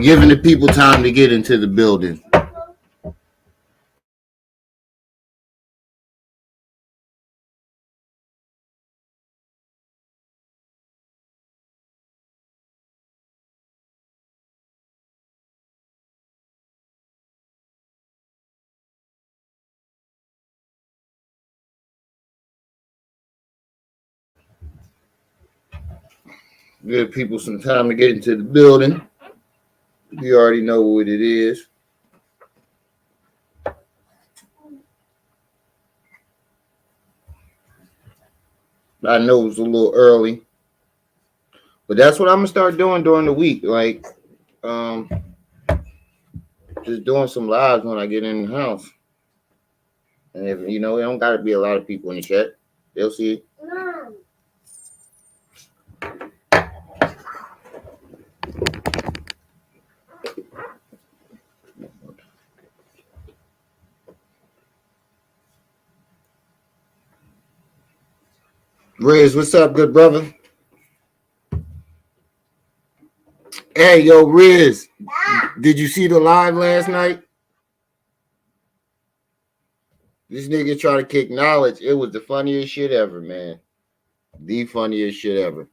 Giving the people time to get into the building. Give people some time to get into the building. You already know what it is. I know it's a little early, but that's what I'm gonna start doing during the week. Like, just doing some lives when I get in the house. And if you know, it don't gotta be a lot of people in the chat. They'll see it. Riz, what's up, good brother? Hey, yo, Riz, did you see the live last night? This nigga try to kick knowledge. It was the funniest shit ever, man. The funniest shit ever.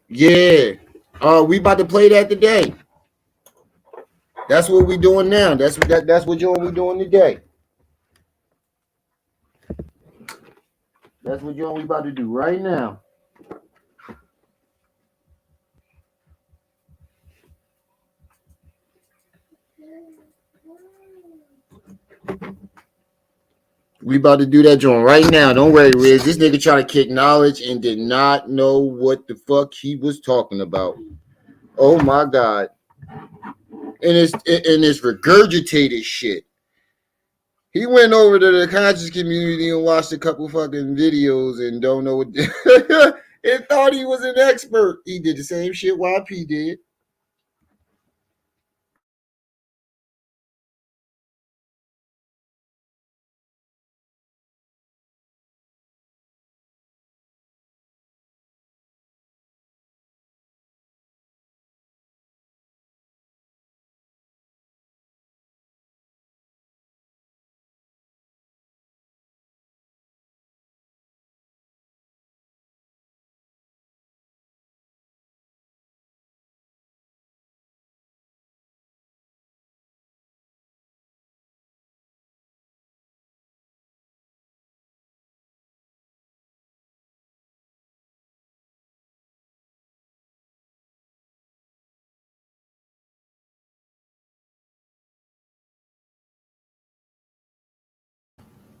Yeah. We about to play that today. That's what we doing now. That's what we doing today. That's what we about to do right now. We about to do that joint right now. Don't worry, Riz. This nigga try to kick knowledge and did not know what the fuck he was talking about. Oh my God. And it's regurgitated shit. He went over to the conscious community and watched a couple fucking videos and don't know what and thought he was an expert. He did the same shit YP did.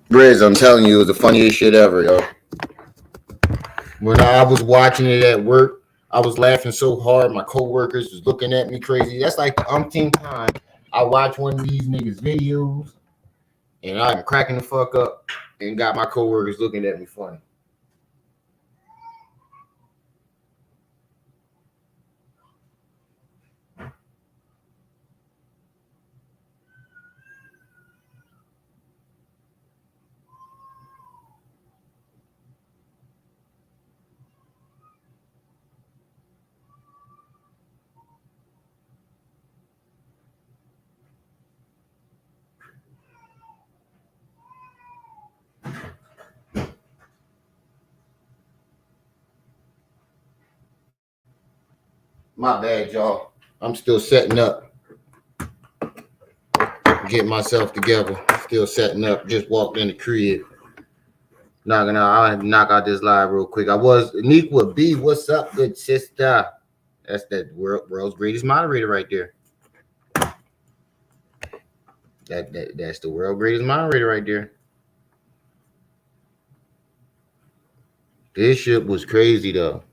Riz, I'm telling you, it was the funniest shit ever, yo. When I was watching it at work, I was laughing so hard, my coworkers was looking at me crazy. That's like the umpteenth time I watch one of these niggas' videos, and I'm cracking the fuck up, and got my coworkers looking at me funny. My bad, y'all. I'm still setting up. Getting myself together. Still setting up. Just walked in the crib. Knocking out. I'll have to knock out this live real quick. I was Aniqua B. What's up, good sister? That's that world's greatest moderator right there. That's the world greatest moderator right there. This shit was crazy though.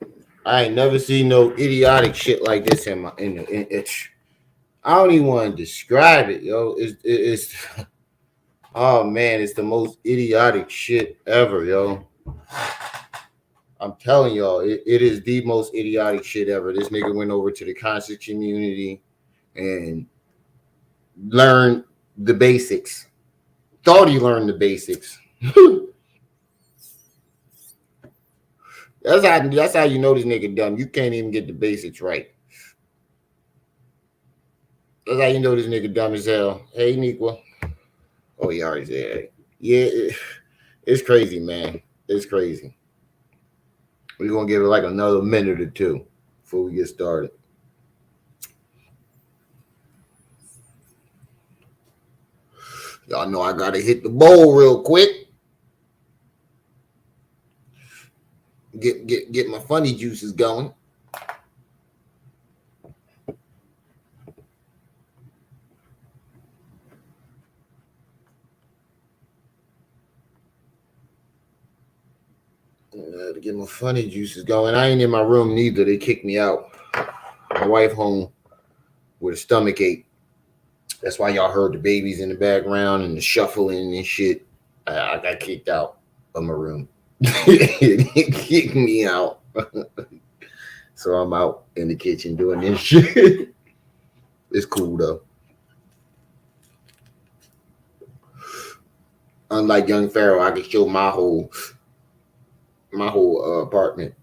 I ain't never seen no idiotic shit like this in it. I don't even want to describe it, yo. It's oh man, it's the most idiotic shit ever, yo. I'm telling y'all, it is the most idiotic shit ever. This nigga went over to the conscious community and learned the basics. Thought he learned the basics. That's how you know this nigga dumb. You can't even get the basics right. That's how you know this nigga dumb as hell. Hey, Niqua. Oh, he already said, hey. Yeah, it's crazy, man. It's crazy. We're going to give it like another minute or two before we get started. Y'all know I got to hit the bowl real quick. Get my funny juices going. To get my funny juices going. I ain't in my room neither. They kicked me out. My wife home with a stomach ache. That's why y'all heard the babies in the background and the shuffling and shit. I got kicked out of my room. It kicked me out. So I'm out in the kitchen doing this shit. It's cool though. Unlike Young Pharaoh, I can show my whole apartment.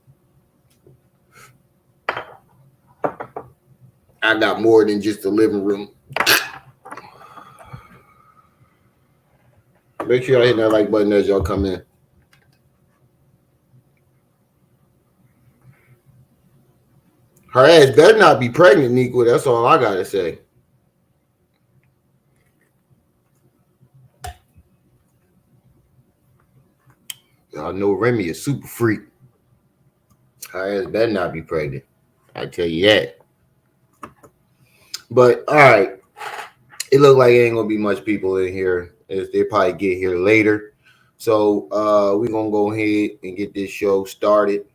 I got more than just the living room. Make sure y'all hit that like button as y'all come in. Her ass better not be pregnant, Niqua. That's all I gotta say. Y'all know Remy is super freak. Her ass better not be pregnant. I tell you that. But all right, it look like it ain't gonna be much people in here. They probably get here later. So we're gonna go ahead and get this show started.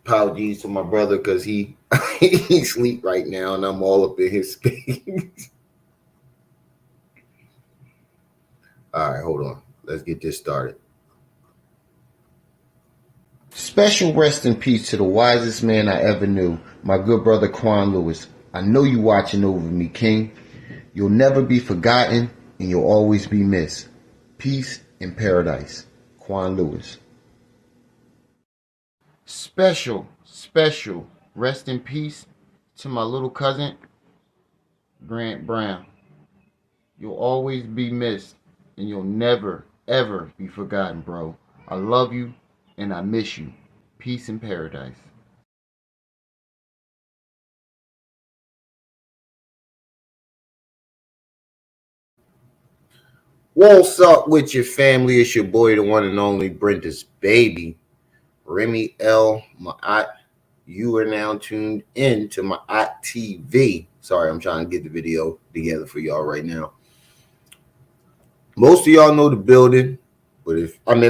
Apologies to my brother because he sleep right now and I'm all up in his space. All right, hold on. Let's get this started. Special rest in peace to the wisest man I ever knew, my good brother Quan Lewis. I know you watching over me, King. You'll never be forgotten and you'll always be missed. Peace in paradise. Quan Lewis. Special rest in peace to my little cousin, Grant Brown. You'll always be missed and you'll never, ever be forgotten, bro. I love you and I miss you. Peace in paradise. What's up with your family? It's your boy, the one and only Brenda's baby, Remy L. Ma'at. You are now tuned in to Ma'at TV. Sorry, I'm trying to get the video together for y'all right now. Most of y'all know the building, but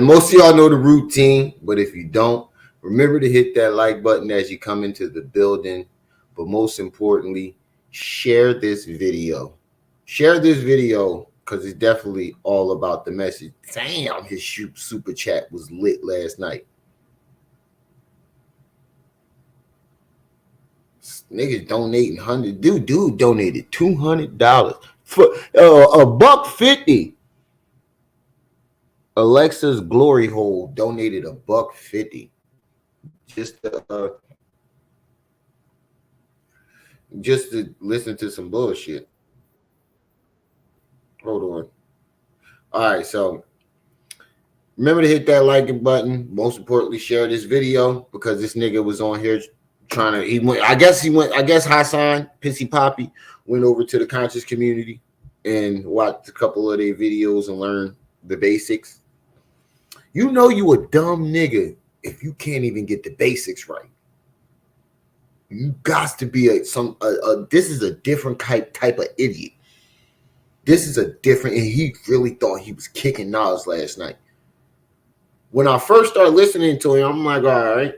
most of y'all know the routine, but if you don't, remember to hit that like button as you come into the building. But most importantly, share this video. Share this video because it's definitely all about the message. Damn, his super chat was lit last night. Niggas donating $100. Dude donated $200 for $1.50. Alexa's glory hole donated $1.50. Just to listen to some bullshit. Hold on. All right, so remember to hit that like button. Most importantly, share this video because this nigga was on here trying to. I guess Hassan Pissy Poppy went over to the conscious community and watched a couple of their videos and learned the basics. You know you a dumb nigga if you can't even get the basics right. You got to be this is a different type of idiot. This is a different, and he really thought he was kicking knowledge last night. When I first started listening to him, I'm like, all right,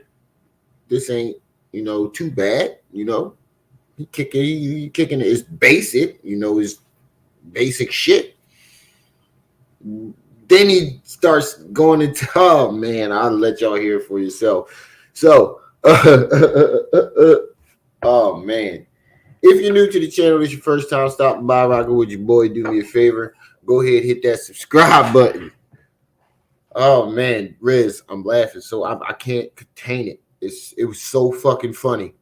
this ain't, too bad. He kicking it's basic, it's basic shit. Then he starts going into, oh man, I'll let y'all hear it for yourself. So, oh man. If you're new to the channel, this is your first time stopping by, rocking with your boy, do me a favor. Go ahead, hit that subscribe button. Oh man, Riz, I'm laughing. So I can't contain it. It was so fucking funny.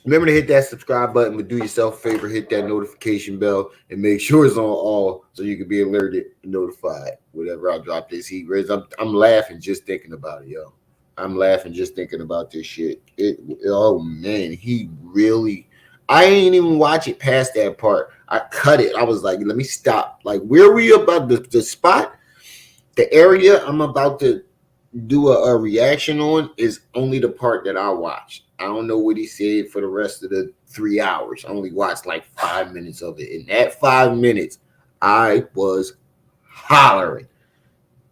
Remember to hit that subscribe button, but do yourself a favor, hit that notification bell, and make sure it's on all so you can be alerted and notified whenever I drop this heat. Riz, I'm laughing just thinking about it, yo. I'm laughing just thinking about this shit. Oh man, he really. I ain't even watch it past that part. I cut it. I was like, let me stop. Like, where we about the spot, the area I'm about to do a reaction on is only the part that I watched. I don't know what he said for the rest of the 3 hours. I only watched like 5 minutes of it. In that 5 minutes, I was hollering.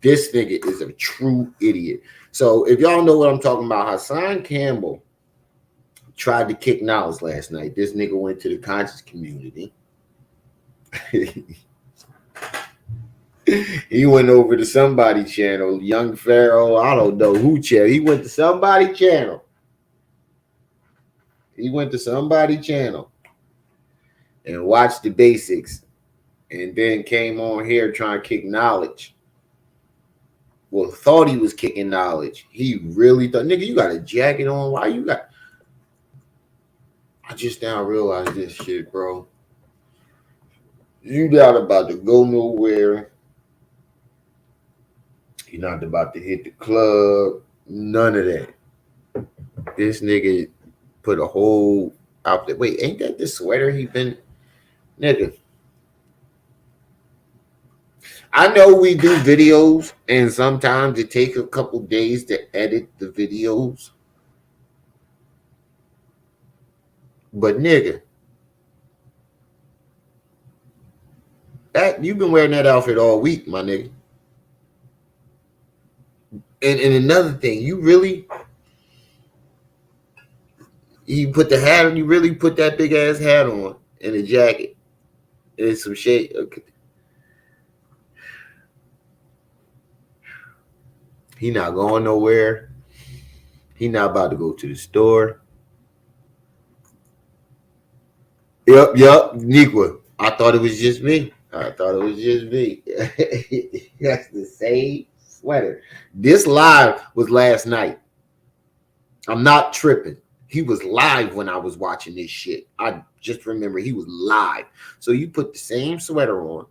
This nigga is a true idiot. So if y'all know what I'm talking about, Hassan Campbell tried to kick knowledge last night. This nigga went to the conscious community. He went over to somebody channel, Young Pharaoh, I don't know who channel. He went to somebody channel. And watched the basics, and then came on here trying to kick knowledge. Well, thought he was kicking knowledge. He really thought, nigga, you got a jacket on. Why you got? I just now realized this shit, bro. You not about to go nowhere. You're not about to hit the club. None of that. This nigga put a whole outfit. Wait, ain't that the sweater he been? Nigga. I know we do videos, and sometimes it takes a couple days to edit the videos. But nigga, you've been wearing that outfit all week, my nigga. And another thing, you put the hat on, you really put that big ass hat on and a jacket and some shade. Okay. He not going nowhere. He not about to go to the store. Yep, Nikwa. I thought it was just me. That's the same sweater. This live was last night. I'm not tripping. He was live when I was watching this shit. I just remember he was live. So you put the same sweater on.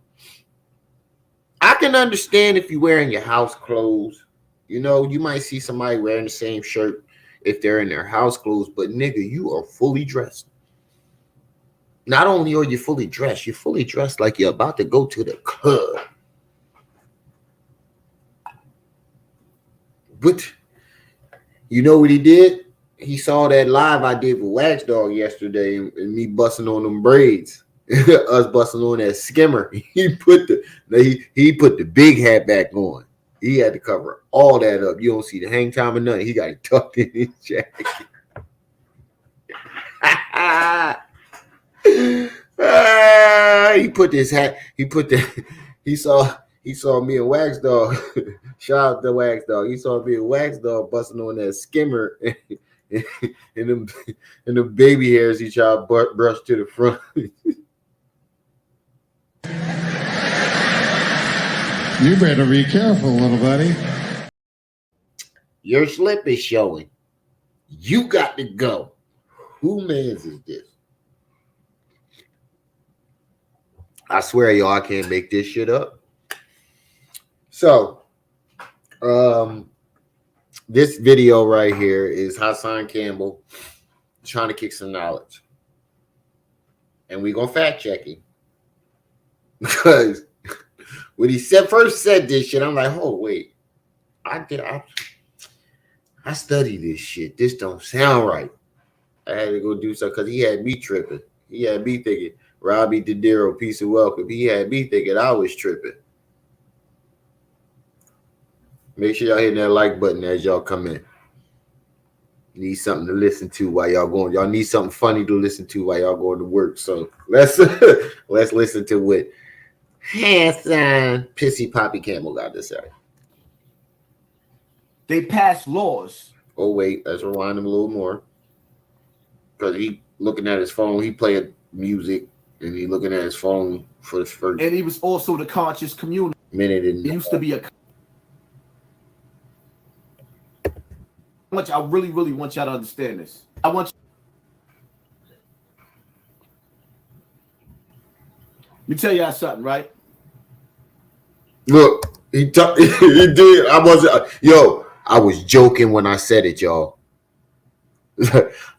I can understand if you're wearing your house clothes. You might see somebody wearing the same shirt if they're in their house clothes, but nigga, you are fully dressed. Not only are you fully dressed, you're fully dressed like you're about to go to the club. But you know what he did? He saw that live I did with Wax Dog yesterday and me busting on them braids. Us busting on that skimmer. He put the big hat back on. He had to cover all that up. You don't see the hang time or nothing. He got it tucked in his jacket. He put this hat. He saw me and Wax Dog. Shout out to Wax Dog. He saw me and Wax Dog busting on that skimmer and the baby hairs he tried to brush to the front. You better be careful, little buddy. Your slip is showing. You got to go. Who mans is this? I swear, y'all, I can't make this shit up. So, this video right here is Hassan Campbell trying to kick some knowledge. And we're going to fact check him. Because when he first said this shit, I'm like, oh, wait. I study this shit. This don't sound right. I had to go do something because he had me tripping. He had me thinking, Robbie DeDiro, peace and welcome. He had me thinking I was tripping. Make sure y'all hit that like button as y'all come in. Need something to listen to while y'all going. Y'all need something funny to listen to while y'all going to work. So let's listen to what Hassan Pissy Poppy Campbell got to say. They passed laws. Oh wait, let's rewind him a little more. Because he looking at his phone, he playing music, and he looking at his phone for the first. And he was also the conscious community. Minute and It used to be a. I really want y'all to understand this. I want you. Let me tell y'all something, right? Look, he did. I wasn't. I was joking when I said it, y'all.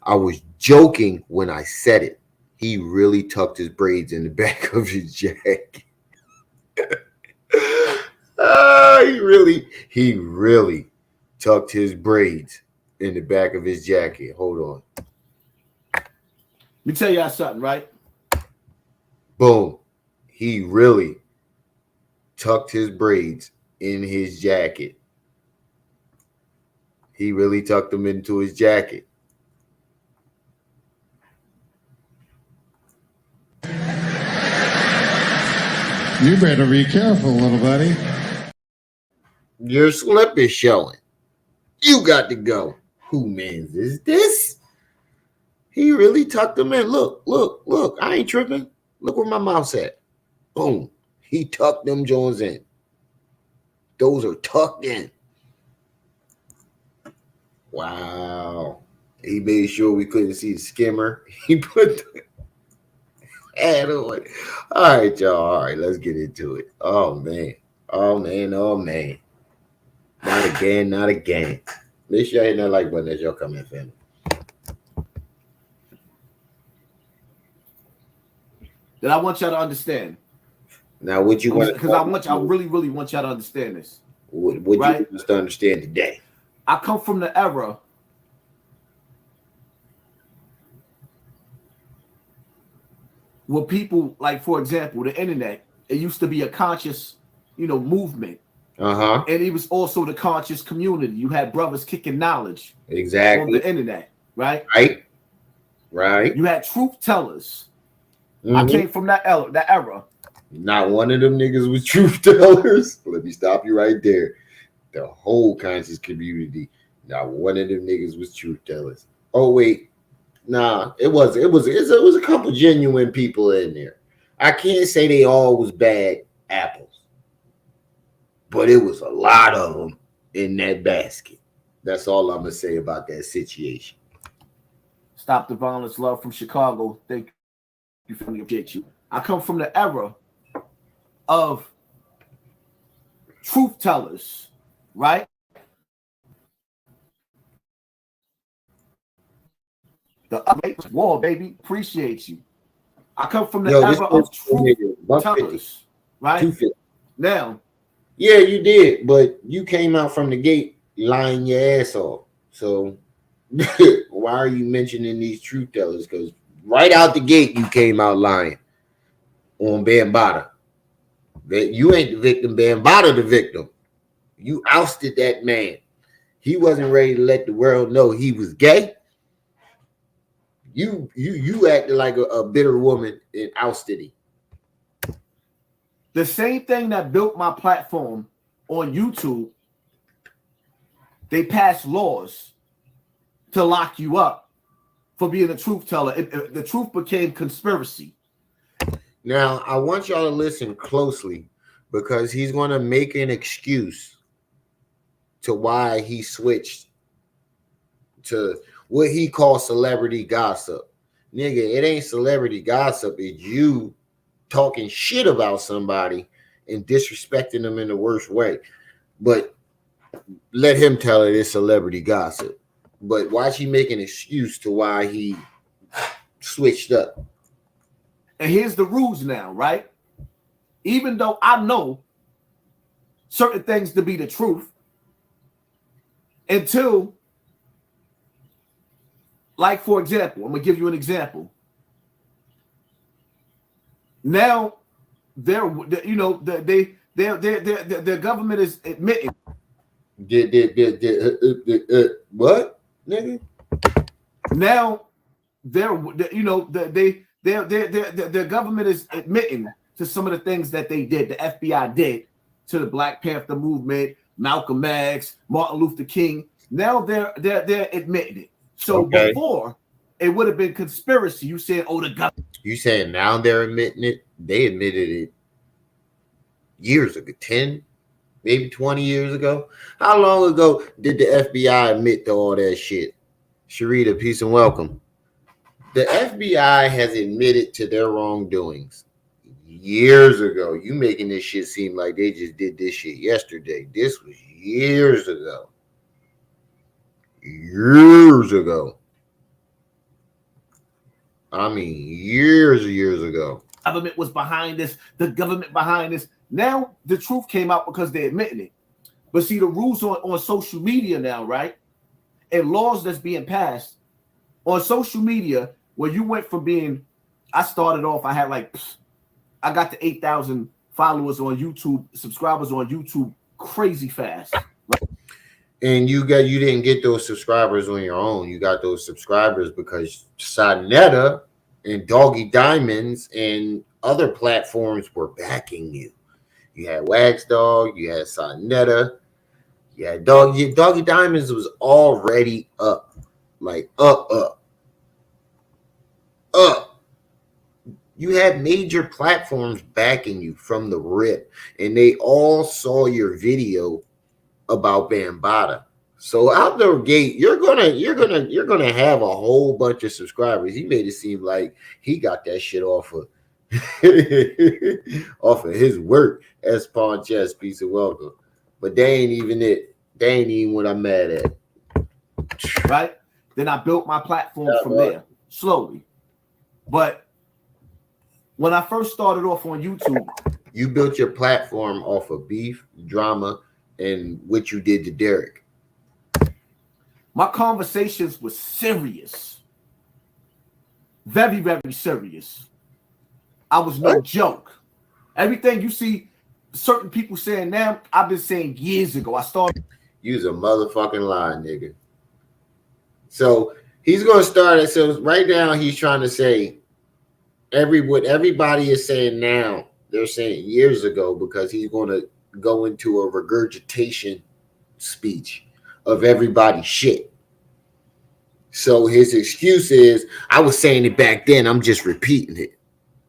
I was joking when I said it. He really tucked his braids in the back of his jacket. He really tucked his braids in the back of his jacket. Hold on. Let me tell y'all something, right? Boom. He really tucked his braids in his jacket. He really tucked them into his jacket. You better be careful, little buddy. Your slip is showing. You got to go. Who mans is this? He really tucked them in. Look. I ain't tripping. Look where my mouse at. Boom. He tucked them Jones in. Those are tucked in. Wow. He made sure we couldn't see the skimmer. He put the ad on. All right, y'all. All right, let's get into it. Oh, man. Not again. Make sure y'all hit that like button as y'all come in, family. That I want y'all to understand. Now, what you want? Because I really want y'all to understand this. What right? you want to understand today? I come from the era where people, like, for example, the internet, it used to be a conscious, movement. Uh-huh. And it was also the conscious community. You had brothers kicking knowledge exactly on the internet, right? Right. You had truth tellers. Mm-hmm. I came from that era. Not one of them niggas was truth tellers. Let me stop you right there. The whole conscious community, not one of them niggas was truth tellers. Oh wait, nah, it was a couple genuine people in there. I can't say they all was bad apples, but it was a lot of them in that basket. That's all I'm gonna say about that situation. Stop the violence, love from Chicago. Thank you for appreciate you. I come from the era of truth tellers, right? The wall, baby, appreciate you. I come from the era of truth tellers, right? 250. Now, yeah, you did, but you came out from the gate lying your ass off. So why are you mentioning these truth tellers? Because right out the gate, you came out lying on Bambaataa. That you ain't the victim, Bambaataa the victim. You ousted that man. He wasn't ready to let the world know he was gay. You acted like a bitter woman and ousted him. The same thing that built my platform on YouTube, they passed laws to lock you up for being a truth teller. The truth became conspiracy. Now, I want y'all to listen closely because he's going to make an excuse to why he switched to what he calls celebrity gossip. Nigga, it ain't celebrity gossip. It's you talking shit about somebody and disrespecting them in the worst way. But let him tell it it's celebrity gossip. But watch he make an excuse to why he switched up. And here's the rules now, right? Even though I know certain things to be the truth, until Like, for example, I'm gonna give you an example. Now, their government is admitting. What, nigga? Now, their government is admitting to some of the things that they did. The FBI did to the Black Panther movement, Malcolm X, Martin Luther King. Now they're admitting it. So before it would have been conspiracy. You said, "Oh, the government." You saying now they're admitting it? They admitted it years ago, 10, maybe 20 years ago. How long ago did the FBI admit to all that shit? Sharita, peace and welcome. The FBI has admitted to their wrongdoings years ago. You making this shit seem like they just did this shit yesterday. This was years ago. Years ago. I mean, years ago. Government was behind this. The government behind this. Now the truth came out because they're admitting it. But see, the rules on social media now, right? And laws that's being passed on social media, where you went from being, I started off, I got to 8,000 followers on YouTube, subscribers on YouTube, crazy fast. Right? And you didn't get those subscribers on your own. You got those subscribers because Sonetta and Doggy Diamonds and other platforms were backing you. You had Wax Dog, you had Sonetta, you had Doggy Diamonds was already up. Like up. You had major platforms backing you from the rip, and they all saw your video about Bambaataa. So out the gate, you're gonna have a whole bunch of subscribers. He made it seem like he got that shit off of off of his work as Pawn Chess, piece of welcome. But they ain't even it. They ain't even what I'm mad at. Right? Then I built my platform from there slowly. But when I first started off on YouTube, you built your platform off of beef, drama, and what you did to Derek. My conversations were serious. Very, very serious. I was no joke. Everything you see certain people saying now, I've been saying years ago. I started. Use a motherfucking lie, nigga. So he's going to start it. So right now he's trying to say what everybody is saying now, they're saying years ago, because he's going to go into a regurgitation speech of everybody's shit. So his excuse is, I was saying it back then, I'm just repeating it.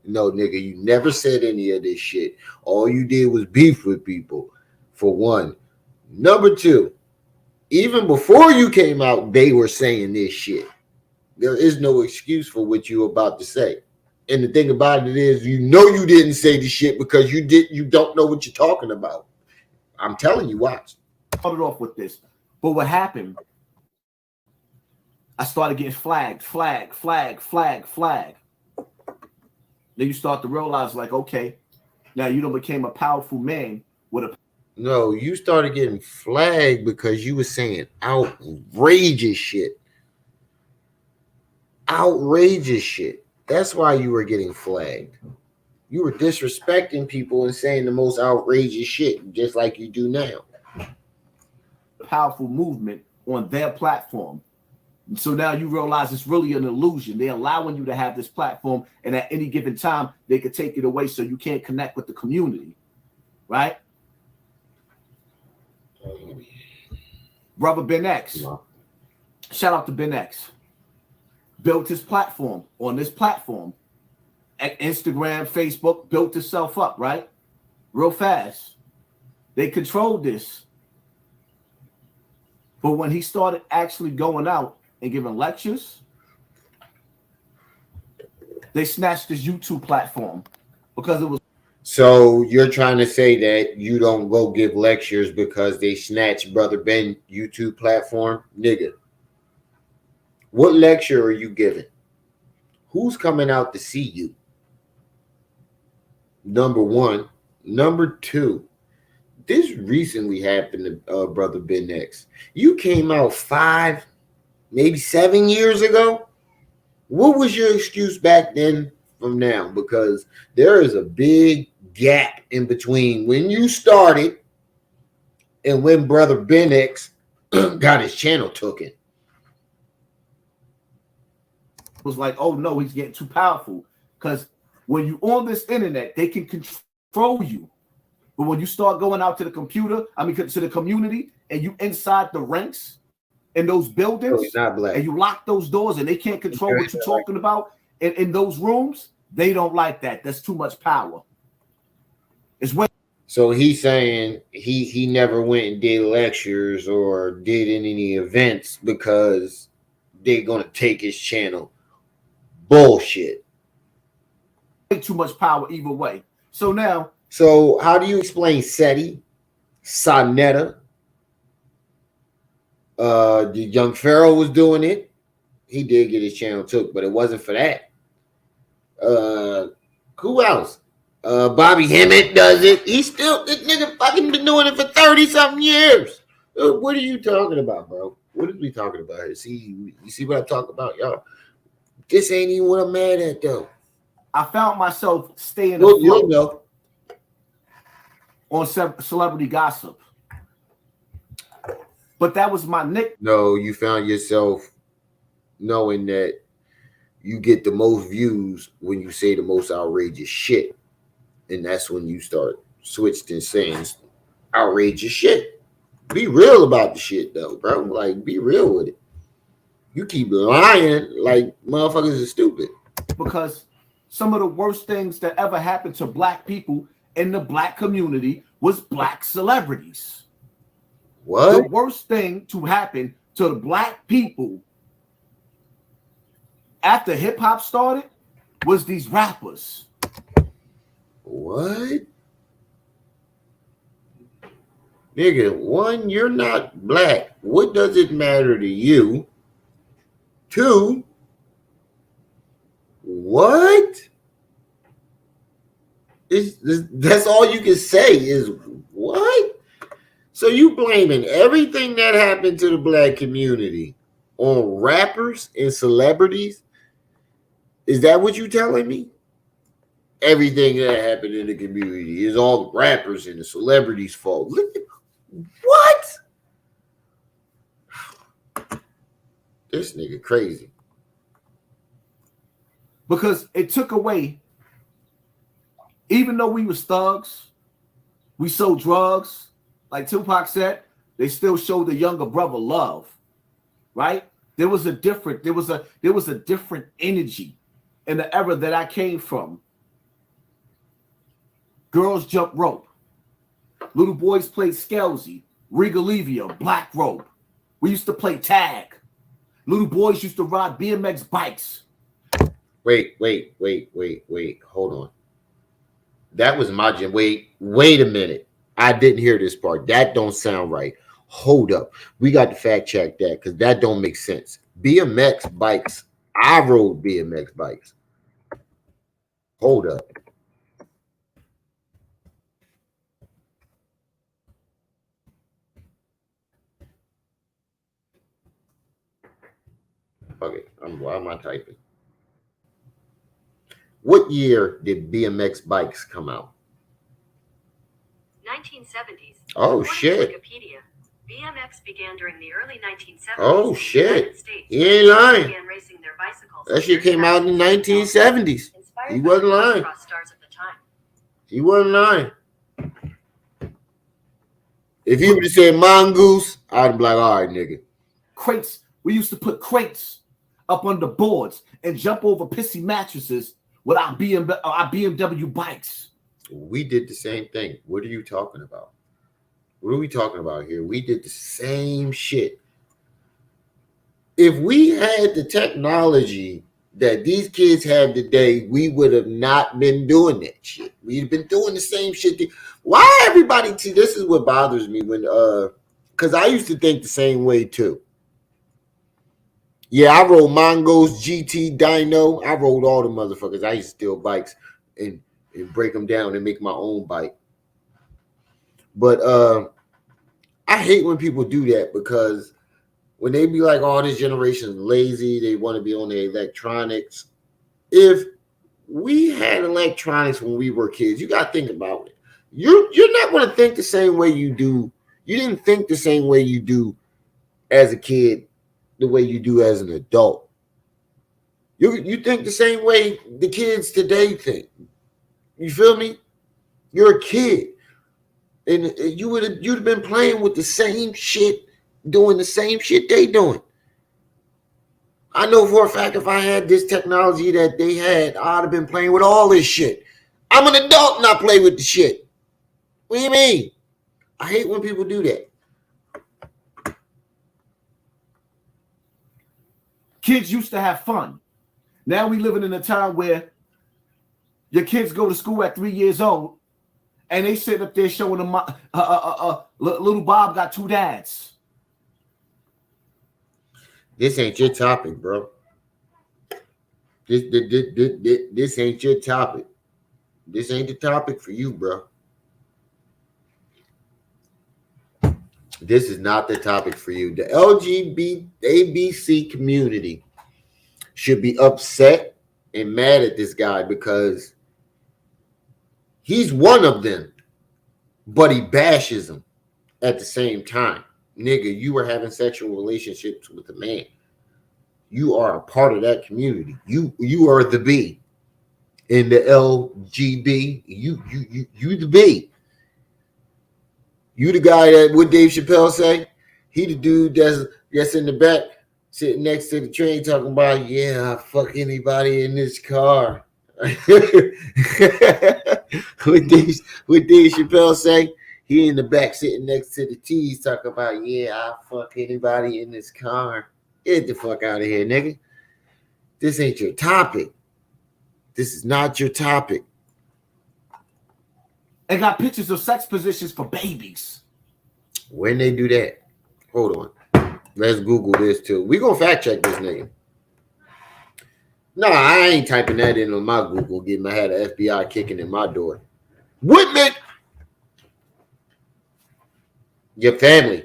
No, nigga, you never said any of this shit. All you did was beef with people, for one. Number two, even before you came out, they were saying this shit. There is no excuse for what you're about to say. And the thing about it is, you know you didn't say the shit because you don't know what you're talking about. I'm telling you, watch. Started off with this. But what happened, I started getting flagged. Then you start to realize, like, okay, now you done became a powerful man with a. No, you started getting flagged because you were saying outrageous shit. Outrageous shit. That's why you were getting flagged. You were disrespecting people and saying the most outrageous shit, just like you do now. Powerful movement on their platform. So now you realize it's really an illusion. They're allowing you to have this platform, and at any given time, they could take it away so you can't connect with the community, right? Brother Ben X, shout out to Ben X, built his platform on this platform. Instagram, Facebook, built itself up, right? Real fast. They controlled this. But when he started actually going out and giving lectures, they snatched his YouTube platform because it was. So you're trying to say that you don't go give lectures because they snatched Brother Ben YouTube platform? Nigga, what lecture are you giving? Who's coming out to see you? Number one. Number two, this recently happened to Brother Ben X. You came out 5 maybe 7 years ago. What was your excuse back then from now? Because there is a big gap in between when you started and when Brother Ben X got his channel taken. It was like, oh no, he's getting too powerful. Because when you on this internet, they can control you. But when you start going out to the computer, to the community, and you inside the ranks in those buildings, and you lock those doors, and they can't control what you're talking about in those rooms, they don't like that. That's too much power. It's when. So he's saying he never went and did lectures or did any events because they're gonna take his channel. Bullshit. Too much power either way. So now. So how do you explain SETI, Sonetta? The young Pharaoh was doing it. He did get his channel took, but it wasn't for that. Who else? Bobby Hemmett does it. This nigga fucking been doing it for 30-something years. What are you talking about, bro? What are we talking about here? You see what I talk about, y'all? This ain't even what I'm mad at, though. I found myself staying you'll know. On celebrity gossip. But that was my nick. No, you found yourself knowing that you get the most views when you say the most outrageous shit. And that's when you start switched and saying outrageous shit. Be real about the shit, though, bro. Like, be real with it. You keep lying like motherfuckers are stupid. Because some of the worst things that ever happened to black people in the black community was black celebrities. What? The worst thing to happen to the black people after hip hop started was these rappers. What? Nigga, one, you're not black. What does it matter to you? Two, what? That's all you can say is what? So you blaming everything that happened to the black community on rappers and celebrities? Is that what you telling me? Everything that happened in the community is all the rappers and the celebrities' fault. What? This nigga crazy. Because it took away, even though we was thugs, we sold drugs, like Tupac said, they still showed the younger brother love, right? There was a different energy in the era that I came from. Girls jump rope. Little boys played Skelzy, Regalivia, Black Rope. We used to play tag. Little boys used to ride BMX bikes. Wait. Hold on. That was my gym. Wait a minute. I didn't hear this part. That don't sound right. Hold up. We got to fact check that because that don't make sense. BMX bikes. I rode BMX bikes. Hold up. Okay, why am I typing? What year did BMX bikes come out? 1970s. Oh, According shit. to Wikipedia, BMX began during the early 1970s. Oh, in the shit. United States. He ain't lying. Began racing their bicycles. That shit came out in the 1970s. He wasn't lying. Stars at the time. He wasn't lying. If he would have said mongoose, I'd be like, all right, nigga. Crates. We used to put crates up on the boards and jump over pissy mattresses with our BMW bikes. We did the same thing. What are you talking about? What are we talking about here? We did the same shit. If we had the technology that these kids have today, we would have not been doing that shit. We'd been doing the same shit. Why everybody? See, this is what bothers me when, because I used to think the same way too. Yeah, I rode Mongo's, GT, Dyno. I rode all the motherfuckers. I used to steal bikes and break them down and make my own bike. But I hate when people do that because when they be like, "Oh, this generation is lazy. They want to be on their electronics." If we had electronics when we were kids, you got to think about it. You're not going to think the same way you do. You didn't think the same way you do as a kid, the way you do as an adult. You think the same way the kids today think. You feel me? You're a kid, and you'd have been playing with the same shit, doing the same shit they doing. I know for a fact if I had this technology that they had, I'd have been playing with all this shit. I'm an adult and I play with the shit. What do you mean? I hate when people do that. Kids used to have fun. Now we living in a time where your kids go to school at 3 years old and they sit up there showing them little Bob got two dads. This ain't your topic, bro. This ain't your topic. This ain't the topic for you, bro. This is not the topic for you. The LGBT community should be upset and mad at this guy because he's one of them, but he bashes them at the same time. Nigga, you were having sexual relationships with a man. You are a part of that community. You are the B in the LGB. You the B. You the guy that what Dave Chappelle say? He the dude that's in the back sitting next to the train talking about, yeah, I fuck anybody in this car. What Dave Chappelle say? He in the back sitting next to the T's talking about, yeah, I fuck anybody in this car. Get the fuck out of here, nigga. This ain't your topic. This is not your topic. And got pictures of sex positions for babies. When they do that, hold on. Let's Google this too. We gonna fact check this nigga. No, I ain't typing that in on my Google. Getting I had an FBI kicking in my door. Whitman, your family.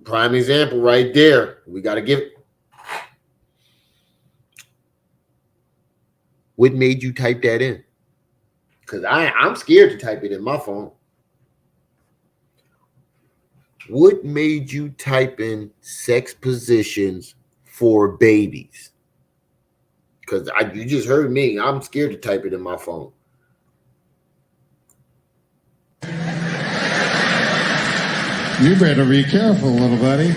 Prime example right there. We gotta give. What made you type that in? Because I'm scared to type it in my phone. What made you type in sex positions for babies? Because you just heard me. I'm scared to type it in my phone. You better be careful, little buddy.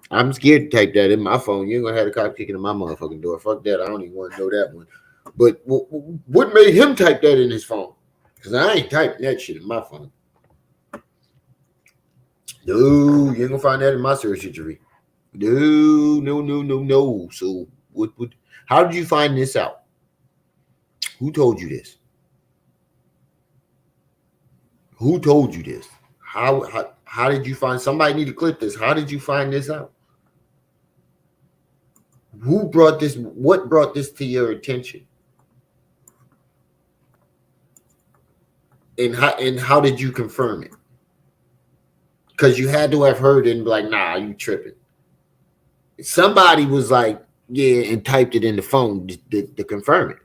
I'm scared to type that in my phone. You ain't gonna have the cop kicking in my motherfucking door. Fuck that. I don't even want to know that one. But what made him type that in his phone? Because I ain't typing that shit in my phone. No, you ain't gonna find that in my search history. No. So what? How did you find this out? Who told you this? Who told you this? How did you find? Somebody need to clip this. How did you find this out? Who brought this? What brought this to your attention? And how did you confirm it? Because you had to have heard it and be like, nah, you tripping. Somebody was like, yeah, and typed it in the phone to confirm it.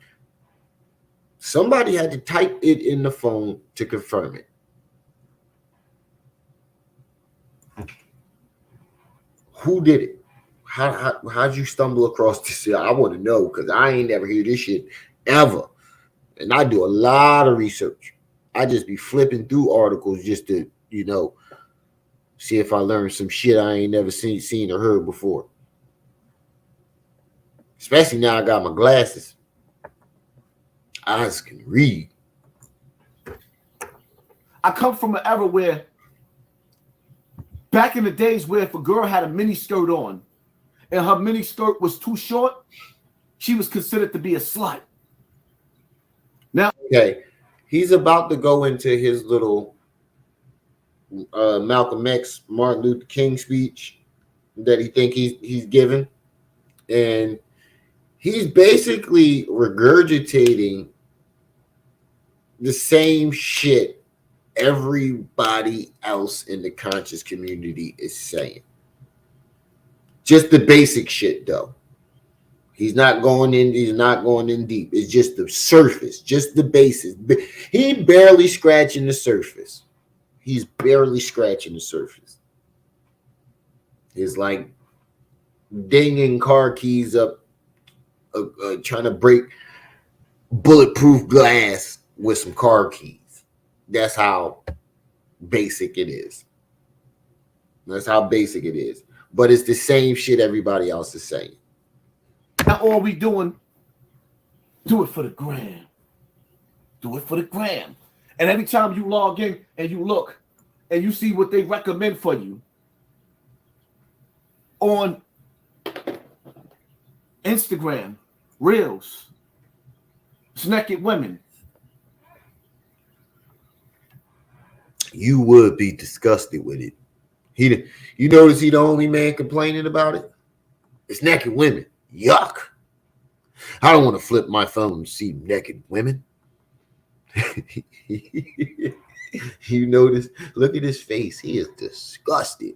Somebody had to type it in the phone to confirm it. Who did it? How'd you stumble across this? I want to know because I ain't never heard this shit ever. And I do a lot of research. I just be flipping through articles just to, see if I learn some shit I ain't never seen or heard before. Especially now I got my glasses. Eyes can read. I come from an era where back in the days where if a girl had a mini skirt on and her mini skirt was too short, she was considered to be a slut. Now, okay, he's about to go into his little Malcolm X, Martin Luther King speech that he think he's given, and he's basically regurgitating the same shit everybody else in the conscious community is saying. Just the basic shit though. He's not going in deep. It's just the surface, just the basis. He barely scratching the surface. He's barely scratching the surface. It's like dinging car keys up, trying to break bulletproof glass with some car keys. That's how basic it is. That's how basic it is. But it's the same shit everybody else is saying. Now all we doing, do it for the gram. Do it for the gram. And every time you log in and you look and you see what they recommend for you on Instagram, Reels, it's naked women. You would be disgusted with it. You notice he the only man complaining about it? It's naked women. Yuck. I don't want to flip my phone and see naked women. You notice? Look at his face. He is disgusted.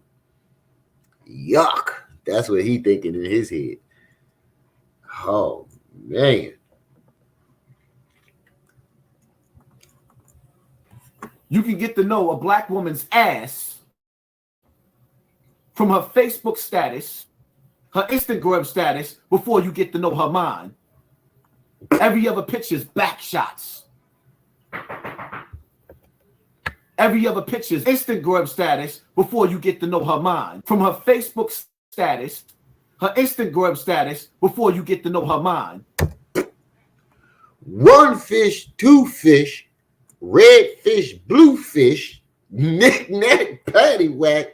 Yuck. That's what he thinking in his head. Oh, man. You can get to know a black woman's ass from her Facebook status, her Instagram status, before you get to know her mind. Every other picture's back shots. Every other picture's Instagram status before you get to know her mind. From her Facebook status, her Instagram status before you get to know her mind. One fish, two fish, red fish, blue fish, knick-knack, paddywhack,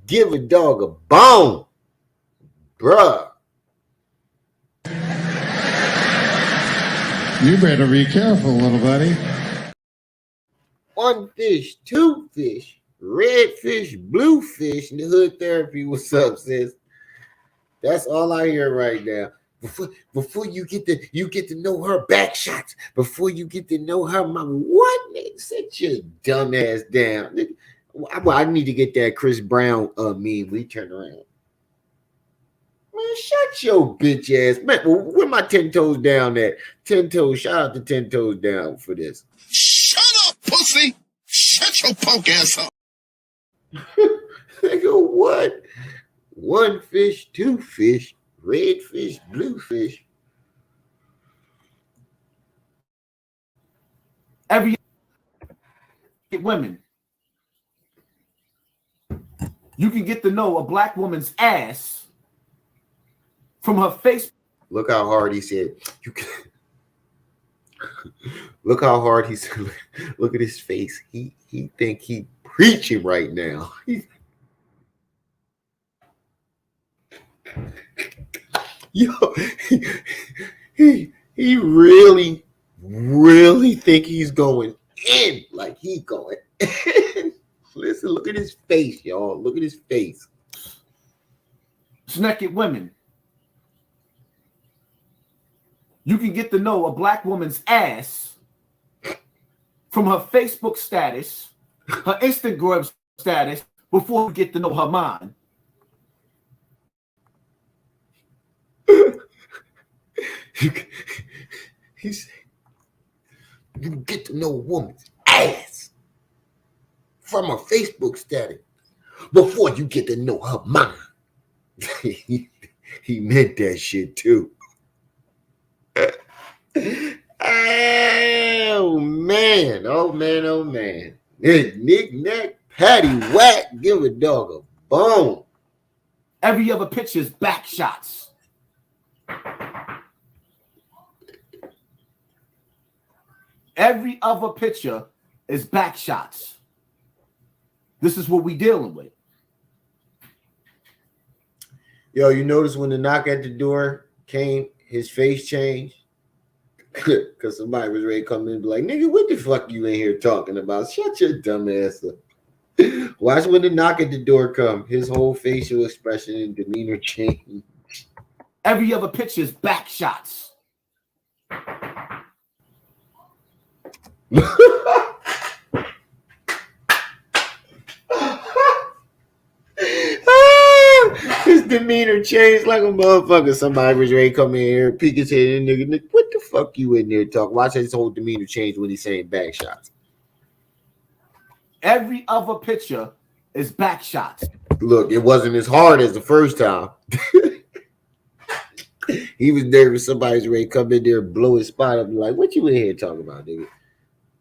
give a dog a bone. Bruh. You better be careful, little buddy. One fish, two fish, red fish, blue fish. In the hood therapy, what's up, sis? That's all I hear right now. Before you get to know her back shots, before you get to know her mama. What, nigga? Sit your dumb ass down. I need to get that Chris Brown meme. We turn around. Man, shut your bitch ass. Man, where my 10 toes down at? 10 toes. Shout out to 10 toes down for this. Shut up, pussy. Shut your punk ass up. Nigga, what? One fish, two fish, red fish, blue fish. Every women. You can get to know a black woman's ass from her face. Look how hard he said. You can. Look how hard he said. Look at his face. He think he preaching right now. Yo, he really think he's going in, like he going in. Listen, look at his face, y'all. Look at his face. It's naked women. You can get to know a black woman's ass from her Facebook status, her Instagram status, before you get to know her mind. He said, you can get to know a woman's ass from her Facebook status before you get to know her mind. He meant that shit too. Oh man, oh man, oh man. Knick-knack, patty-whack, give a dog a bone. Every other picture's back shots. Every other picture is back shots. This is what we dealing with. Yo, you notice when the knock at the door came, his face changed? Because somebody was ready to come in and be like, nigga, what the fuck you in here talking about? Shut your dumb ass up. Watch when the knock at the door come. His whole facial expression and demeanor change. Every other picture is back shots. This demeanor changed like a motherfucker. Somebody was ready to come in here, peek his head in, nigga. What the fuck you in there talking? Watch his whole demeanor change when he's saying back shots. Every other picture is back shots. Look, it wasn't as hard as the first time. He was nervous. Somebody's ready to come in there and blow his spot up. Like, what you in here talking about, nigga?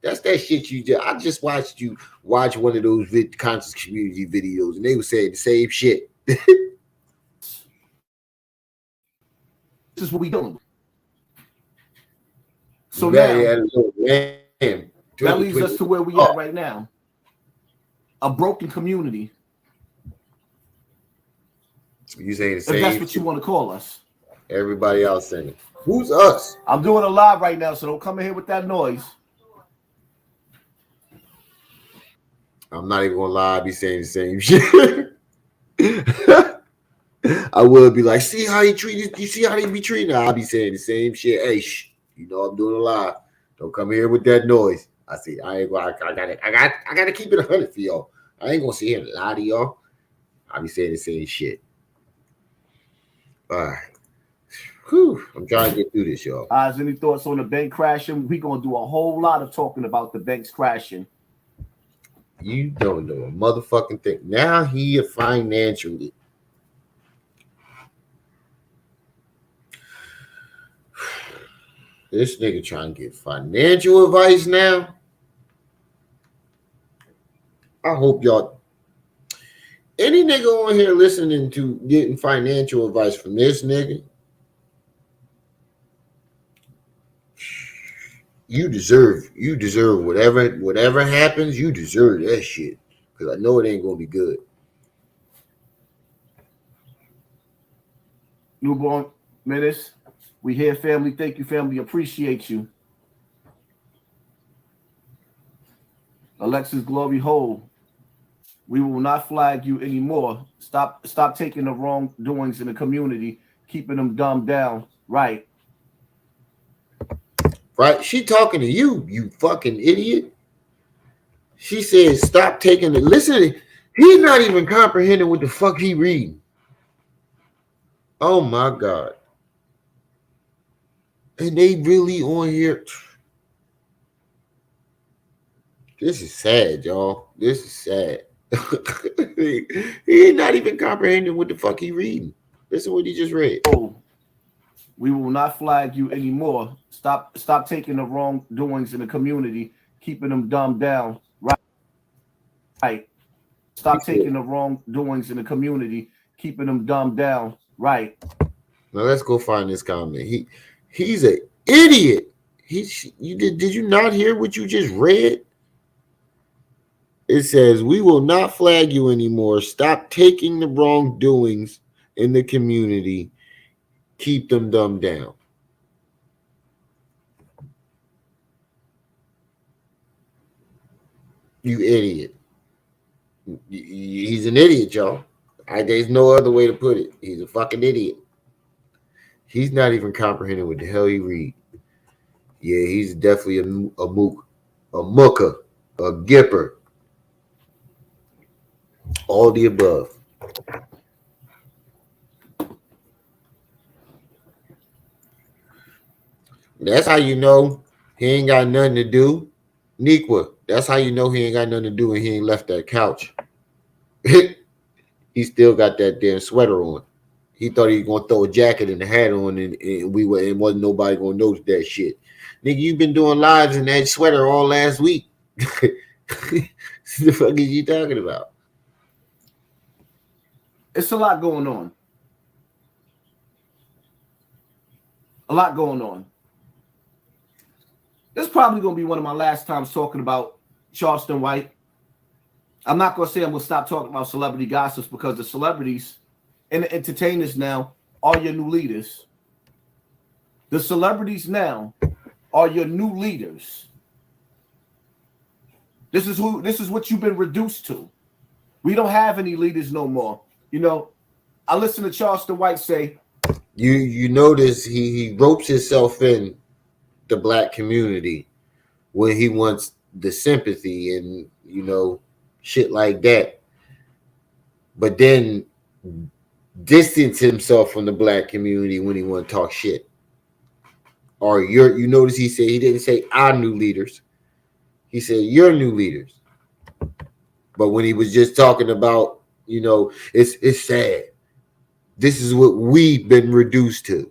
That's that shit you just. I just watched you watch one of those conscious community videos, and they were saying the same shit. This is what we doing. So now that leads us to where we at right now. A broken community. You saying the same? If that's what you want to call us. Everybody else saying, who's us? I'm doing a live right now, so don't come in here with that noise. I'm not even gonna lie, I be saying the same shit. I will be like, see how he treated, you see how they be treating? I'll be saying the same shit. Hey, you know I'm doing a live. Don't come here with that noise. I see. I ain't gonna. I gotta keep it 100 for y'all. I ain't gonna sit here and lie to y'all. I be saying the same shit. All right. Whew, I'm trying to get through this, y'all. Any thoughts on the bank crashing? We're gonna do a whole lot of talking about the banks crashing. You don't know a motherfucking thing. Now he financially. This nigga trying to get financial advice now. I hope y'all. Any nigga on here listening to getting financial advice from this nigga, you deserve whatever happens, you deserve that shit. Because I know it ain't gonna be good. Newborn Menace, we here, family. Thank you, family. Appreciate you. Alexis Glory Hole, we will not flag you anymore. Stop taking the wrongdoings in the community, keeping them dumbed down. Right. Right? She talking to you, you fucking idiot. She said, stop taking it. Listen, he's not even comprehending what the fuck he reading. Oh my God. And they really on here. This is sad, y'all. This is sad. He's not even comprehending what the fuck he reading. Listen what he just read. Oh, we will not flag you anymore. Stop taking the wrongdoings in the community, keeping them dumbed down. Right. Stop taking the wrongdoings in the community, keeping them dumbed down. Right. Now let's go find this comment. He's an idiot. Did you not hear what you just read? It says, we will not flag you anymore. Stop taking the wrongdoings in the community. Keep them dumbed down. You idiot. He's an idiot, y'all. There's no other way to put it. He's a fucking idiot. He's not even comprehending what the hell he read. Yeah, he's definitely a mook, a mucker, a gipper. All the above. That's how you know he ain't got nothing to do. Nikwa, that's how you know he ain't got nothing to do and he ain't left that couch. He still got that damn sweater on. He thought he was gonna throw a jacket and a hat on, and wasn't nobody gonna notice that shit. Nigga, you've been doing lives in that sweater all last week. The fuck is you talking about? It's a lot going on. A lot going on. This is probably going to be one of my last times talking about Charleston White. I'm not going to say I'm going to stop talking about celebrity gossips because the celebrities and the entertainers now are your new leaders. The celebrities now are your new leaders. This is what you've been reduced to. We don't have any leaders no more. You know, I listen to Charleston White say, you notice he ropes himself in the black community when he wants the sympathy and shit like that. But then distance himself from the black community when he want to talk shit. Or you notice he said he didn't say our new leaders. He said your new leaders. But when he was just talking about, it's sad. This is what we've been reduced to.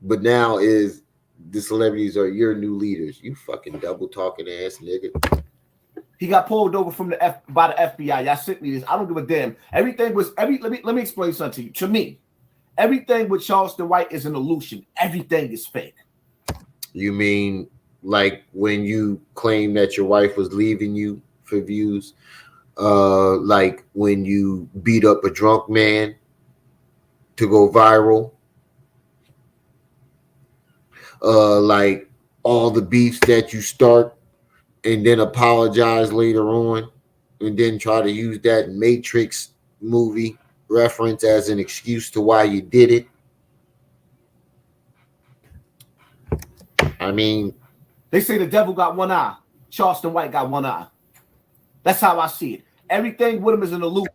But now is the celebrities are your new leaders. You fucking double talking ass nigga. He got pulled over by the FBI. Y'all sent me this. I don't give a damn. Everything was let me explain something to you. To me, everything with Charleston White is an illusion. Everything is fake. You mean like when you claim that your wife was leaving you for views? Like when you beat up a drunk man to go viral? Like all the beefs that you start and then apologize later on and then try to use that Matrix movie reference as an excuse to why you did it? I mean, they say the devil got one eye. Charleston White got one eye. That's how I see it. Everything with him is an illusion.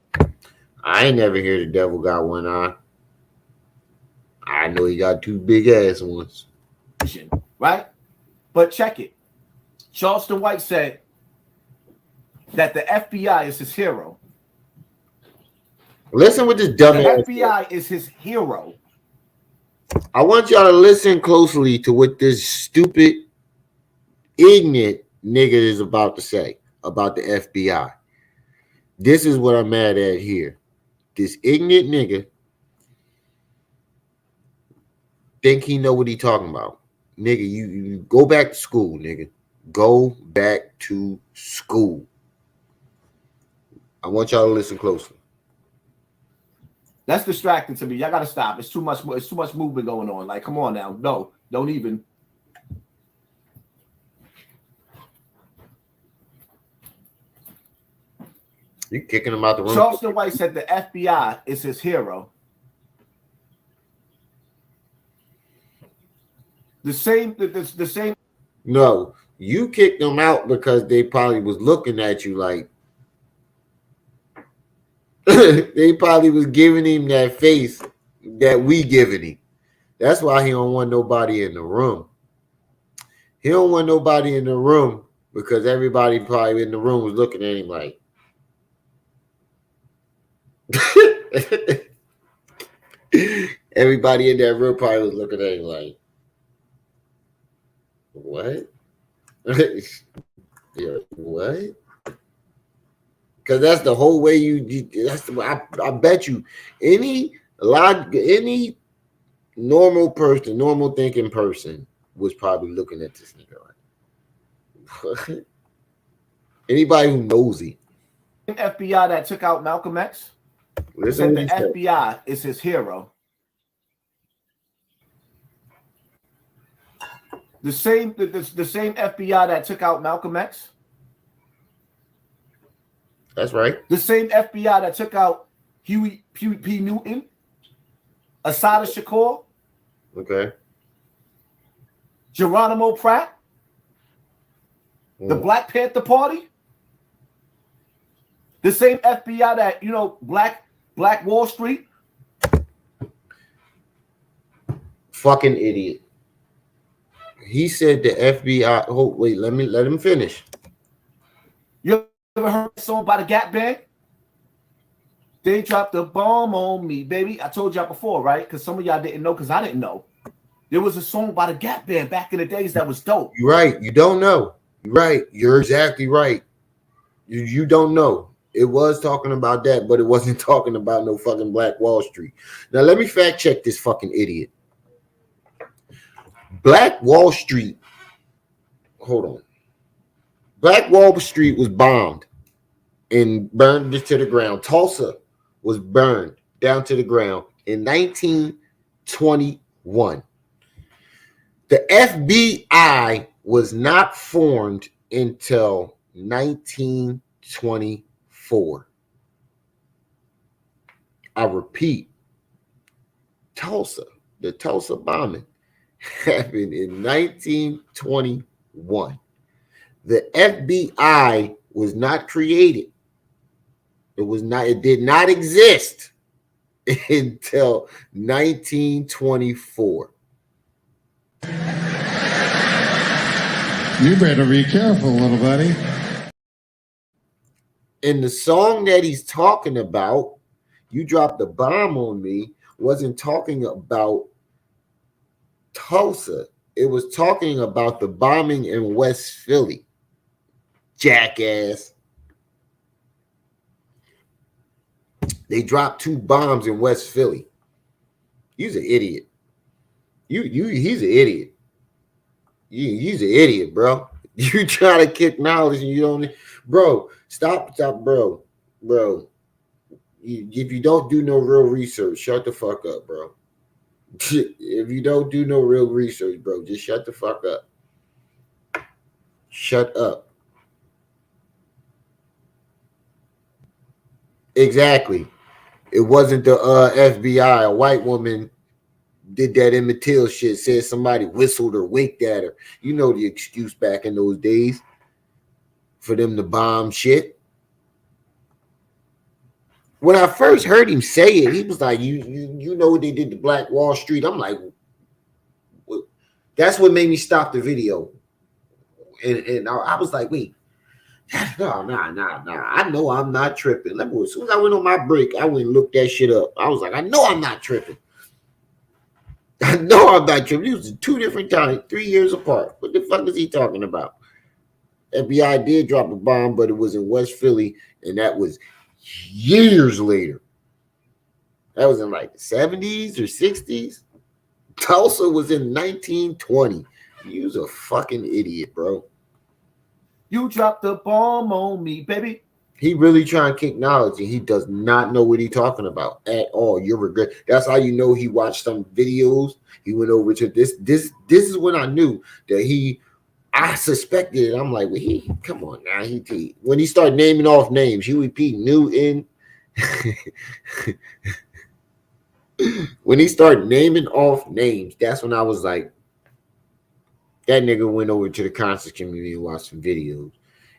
I ain't never hear the devil got one eye. I know he got two big ass ones. Right? But check it. Charleston White said that the FBI is his hero. Listen with this dumbass. The FBI is his hero. I want y'all to listen closely to what this stupid, ignorant nigga is about to say about the FBI. This is what I'm mad at here. This ignorant nigga think he know what he talking about. Nigga, you go back to school, nigga. Go back to school. I want y'all to listen closely. That's distracting to me. Y'all gotta stop. It's too much movement going on. Like, come on now. No, don't even. You kicking him out the room? Charleston White said the FBI is his hero. The same. No, you kicked them out because they probably was looking at you like they probably was giving him that face that we giving him. That's why he don't want nobody in the room. He don't want nobody in the room because everybody probably in the room was looking at him like everybody in that room probably was looking at him like, what? Yeah, what? Because that's the whole way I bet you any normal person, normal thinking person was probably looking at this nigga like, what? Anybody who nosy. FBI that took out Malcolm X said the FBI is his hero. The same FBI that took out Malcolm X. That's right. The same FBI that took out Huey P. Newton, Assata Shakur, Okay. Geronimo Pratt, the Black Panther Party. The same FBI that, Black Wall Street. Fucking idiot. He said the FBI. Oh, wait, let him finish. You ever heard a song by the Gap Band? They dropped a bomb on me, baby. I told y'all before, right? Because some of y'all didn't know, because I didn't know. There was a song by the Gap Band back in the days that was dope. You're right. You don't know. You're right. You're exactly right. You don't know. It was talking about that, but it wasn't talking about no fucking Black Wall Street. Now, let me fact check this fucking idiot. Black Wall Street. Hold on. Black Wall Street was bombed and burned to the ground. Tulsa was burned down to the ground in 1921. The FBI was not formed until 1924. I repeat, the Tulsa bombing happened in 1921. The FBI was not created. It did not exist until 1924. You better be careful, little buddy. And the song that he's talking about, You Dropped the Bomb on Me, wasn't talking about Tulsa. It was talking about the bombing in West Philly. Jackass. They dropped 2 bombs in West Philly. He's an idiot. He's an idiot. He's an idiot, bro. You try to kick knowledge and you don't, bro. Stop, bro. If you don't do no real research, shut the fuck up, bro. If you don't do no real research, bro, just shut the fuck up. Shut up. Exactly. It wasn't the FBI. A white woman did that Emmett Till shit, said somebody whistled or winked at her. You know the excuse back in those days for them to bomb shit. When I first heard him say it, he was like, you know what they did to Black Wall Street? I'm like, what? That's what made me stop the video. And I was like, wait, no. I know I'm not tripping. As soon as I went on my break, I went and looked that shit up. I was like, I know I'm not tripping. I know I'm not tripping. It was 2 different times, 3 years apart. What the fuck is he talking about? FBI did drop a bomb, but it was in West Philly, and that was years later. That was in like the 70s or 60s. Tulsa was in 1920. You was a fucking idiot, bro. You dropped the bomb on me, baby. He really trying to kick knowledge, and he does not know what he's talking about at all. You're regret. That's how you know he watched some videos. He went over to this. This is when I knew that I suspected it. I'm like, well, come on now. When he started naming off names, Huey P. Newton. When he started naming off names, that's when I was like, that nigga went over to the conscious community and watched some videos.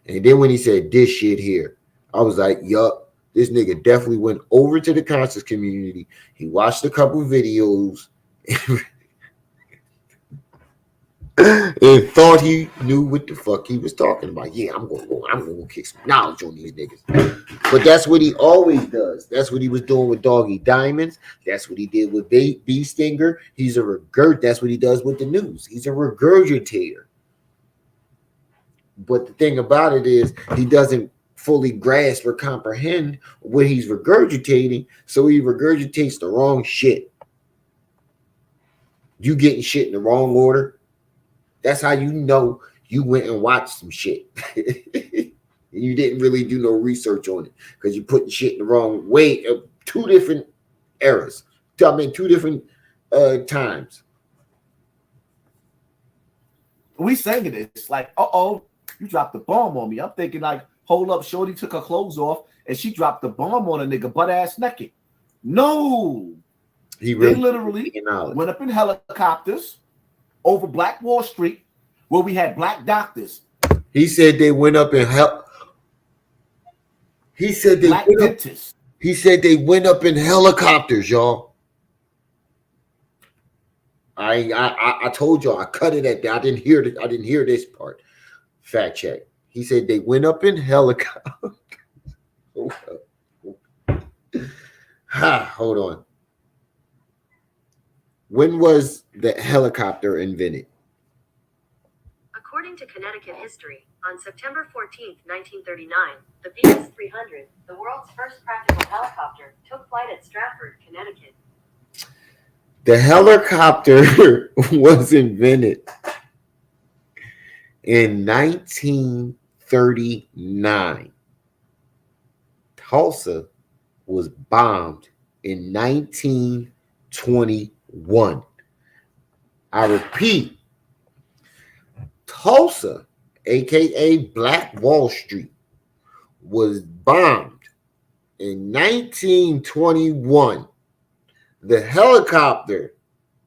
And then when he said this shit here, I was like, yup, this nigga definitely went over to the conscious community. He watched a couple videos and thought he knew what the fuck he was talking about. Yeah, I'm gonna go kick some knowledge on these niggas. But that's what he always does. That's what he was doing with Doggy Diamonds. That's what he did with Bee Stinger. He's a That's what he does with the news. He's a regurgitator. But the thing about it is, he doesn't fully grasp or comprehend what he's regurgitating, so he regurgitates the wrong shit. You getting shit in the wrong order. That's how you know you went and watched some shit. You didn't really do no research on it because you're putting shit in the wrong way. 2 different eras. 2 different times. We sang it. It's like, you dropped the bomb on me. I'm thinking like, hold up, shorty took her clothes off and she dropped the bomb on a nigga butt ass naked. No. They literally went up in helicopters over Black Wall Street where we had black doctors. He said they went up in He said they went up in helicopters, y'all. I told y'all I cut it at that. I didn't hear this part. Fact check. He said they went up in helicopters. Hold on. When was the helicopter invented? According to Connecticut history, on September 14, 1939, the VS-300, the world's first practical helicopter, took flight at Stratford, Connecticut. The helicopter was invented in 1939. Tulsa was bombed in 1921. I repeat, Tulsa, aka Black Wall Street, was bombed in 1921. The helicopter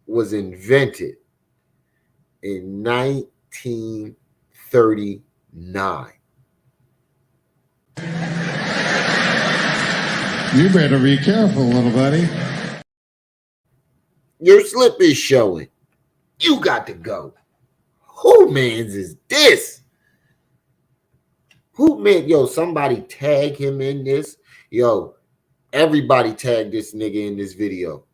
was invented in 1939. You better be careful, little buddy. Your slip is showing. You got to go. Who mans is this? Who man? Yo, somebody tag him in this. Yo, everybody tag this nigga in this video.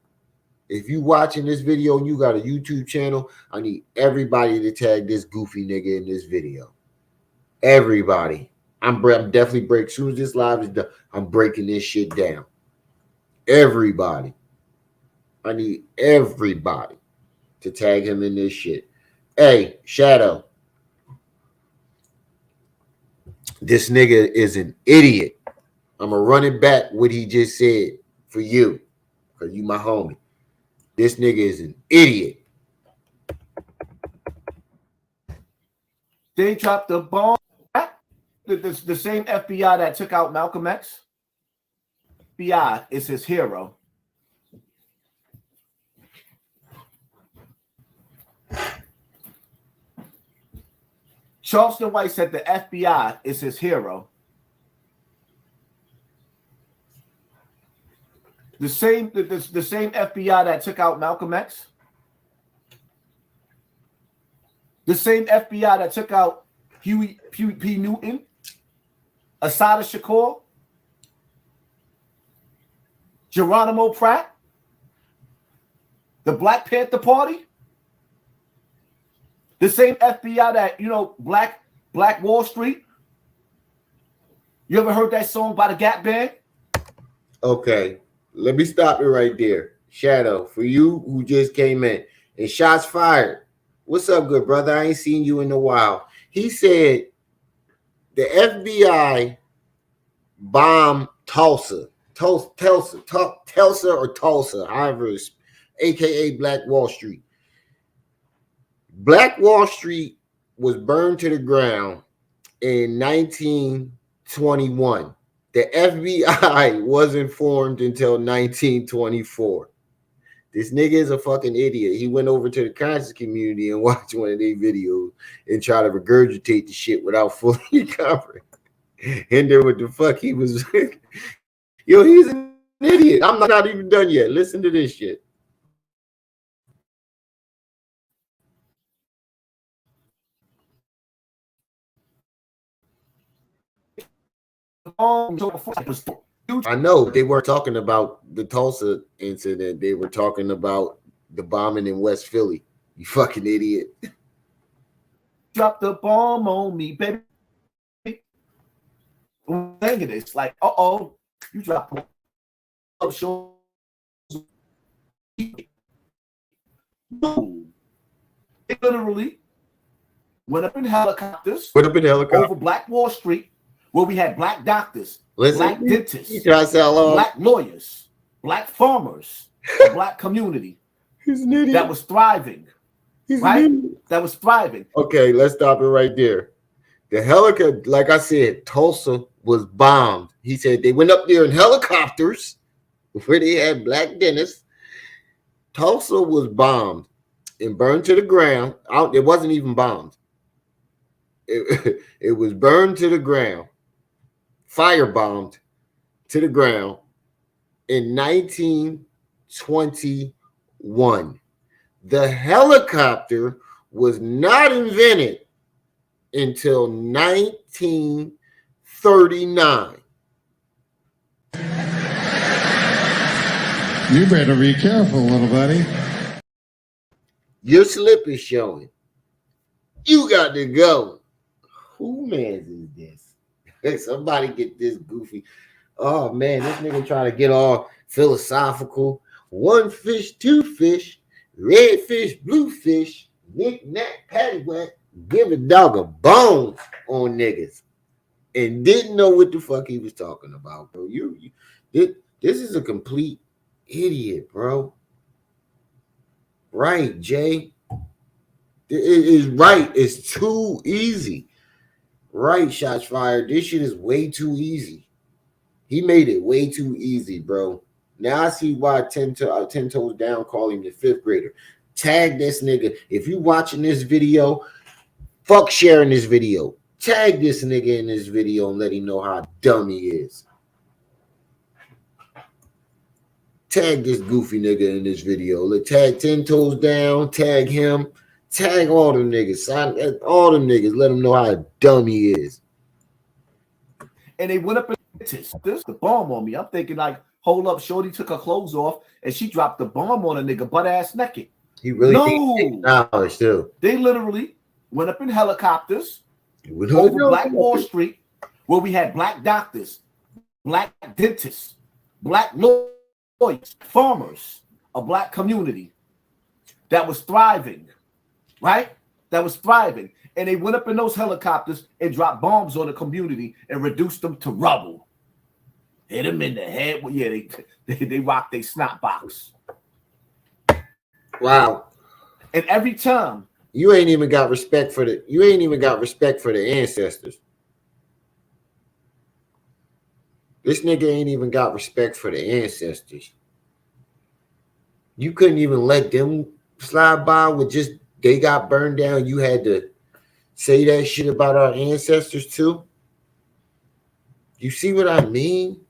If you watching this video and you got a YouTube channel, I need everybody to tag this goofy nigga in this video. Everybody. I'm definitely breaking. As soon as this live is done, I'm breaking this shit down. Everybody. I need everybody to tag him in this shit. Hey, Shadow. This nigga is an idiot. I'm going to run it back what he just said for you. Because you my homie. This nigga is an idiot. They dropped the bomb. The same FBI that took out Malcolm X. FBI is his hero. Charleston White said the FBI is his hero. The same FBI that took out Malcolm X. The same FBI that took out Huey P. Newton, Assata Shakur, Geronimo Pratt, the Black Panther Party. The same FBI that, Black Wall Street. You ever heard that song by the Gap Band? Okay, let me stop it right there. Shadow, for you who just came in, and shots fired. What's up, good brother? I ain't seen you in a while. He said the FBI bombed Tulsa, however, aka Black Wall Street. Black Wall Street was burned to the ground in 1921. The FBI wasn't formed until 1924. This nigga is a fucking idiot. He went over to the conscious community and watched one of their videos and tried to regurgitate the shit without fully covering. And then what the fuck he was yo, he's an idiot. I'm not even done yet. Listen to this shit. I know they weren't talking about the Tulsa incident. They were talking about the bombing in West Philly. You fucking idiot. Drop the bomb on me, baby. It's like, you dropped the bomb. It literally went up in helicopters over Black Wall Street, where we had black doctors, black dentists, black lawyers, black farmers, a black community that was thriving. That was thriving. Okay, let's stop it right there. The helicopter, like I said, Tulsa was bombed. He said they went up there in helicopters where they had black dentists. Tulsa was bombed and burned to the ground. It wasn't even bombed. It was burned to the ground. Firebombed to the ground in 1921. The helicopter was not invented until 1939. You better be careful, little buddy. Your slip is showing. You got to go. Who mans is this? Hey, somebody get this goofy. Oh man, this nigga trying to get all philosophical. One fish, two fish, red fish, blue fish, knick-knack, paddywhack, give a dog a bone on niggas. And didn't know what the fuck he was talking about, bro. This is a complete idiot, bro. Right, Jay. It is right. It's too easy. Right, shots fired. This shit is way too easy. He made it way too easy, bro. Now I see why 10 Toes Down call him the fifth grader. Tag this nigga. If you watching this video, fuck sharing this video. Tag this nigga in this video and let him know how dumb he is. Tag this goofy nigga in this video. Let tag 10 toes down. Tag him. Tag all them niggas. All them niggas. Let them know how dumb he is. And they went up and this the bomb on me. I'm thinking like, hold up, shorty took her clothes off and she dropped the bomb on a nigga butt ass naked. He really no. Still. They literally went up in helicopters over Black Wall Street, where we had black doctors, black dentists, black lawyers, farmers, a black community that was thriving, right? That was thriving. And they went up in those helicopters and dropped bombs on the community and reduced them to rubble. Hit them in the head. Well, yeah, they rocked their snot box. Wow. And every time you ain't even got respect for the ancestors. This nigga ain't even got respect for the ancestors. You couldn't even let them slide by with just they got burned down. You had to say that shit about our ancestors too. You see what I mean?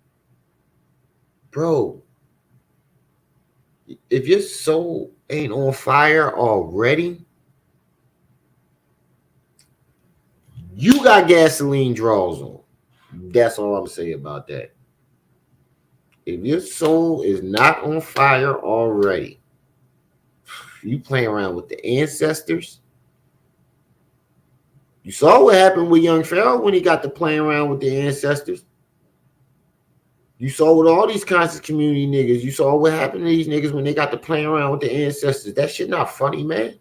Bro, if your soul ain't on fire already, you got gasoline draws on. That's all I'm saying about that. If your soul is not on fire already, you playing around with the ancestors. You saw what happened with young Pharaoh when he got to playing around with the ancestors. You saw with all these conscious community niggas, you saw what happened to these niggas when they got to playing around with the ancestors. That shit not funny, man.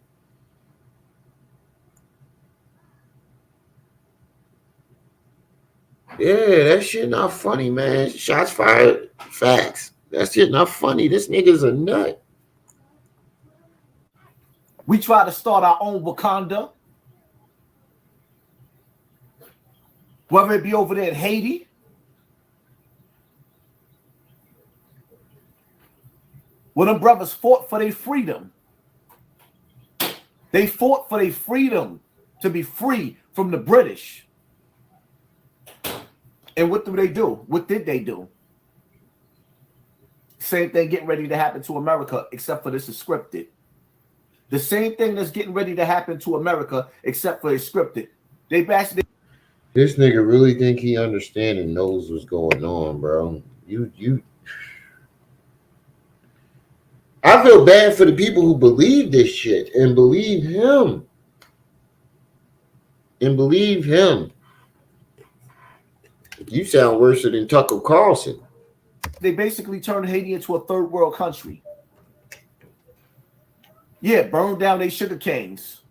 Yeah, that shit not funny, man. Shots fired. Facts. That shit not funny. This nigga's a nut. we try to start our own Wakanda, whether it be over there in Haiti, where them brothers fought for their freedom. They fought for their freedom to be free from the British. And what do they do? What did they do? Same thing getting ready to happen to America, except for this is scripted. The same thing that's getting ready to happen to America, except for it's scripted. They basically. This nigga really think he understands and knows what's going on, bro. I feel bad for the people who believe this shit and believe him. You sound worse than Tucker Carlson. They basically turned Haiti into a third world country. Yeah, burned down their sugar canes.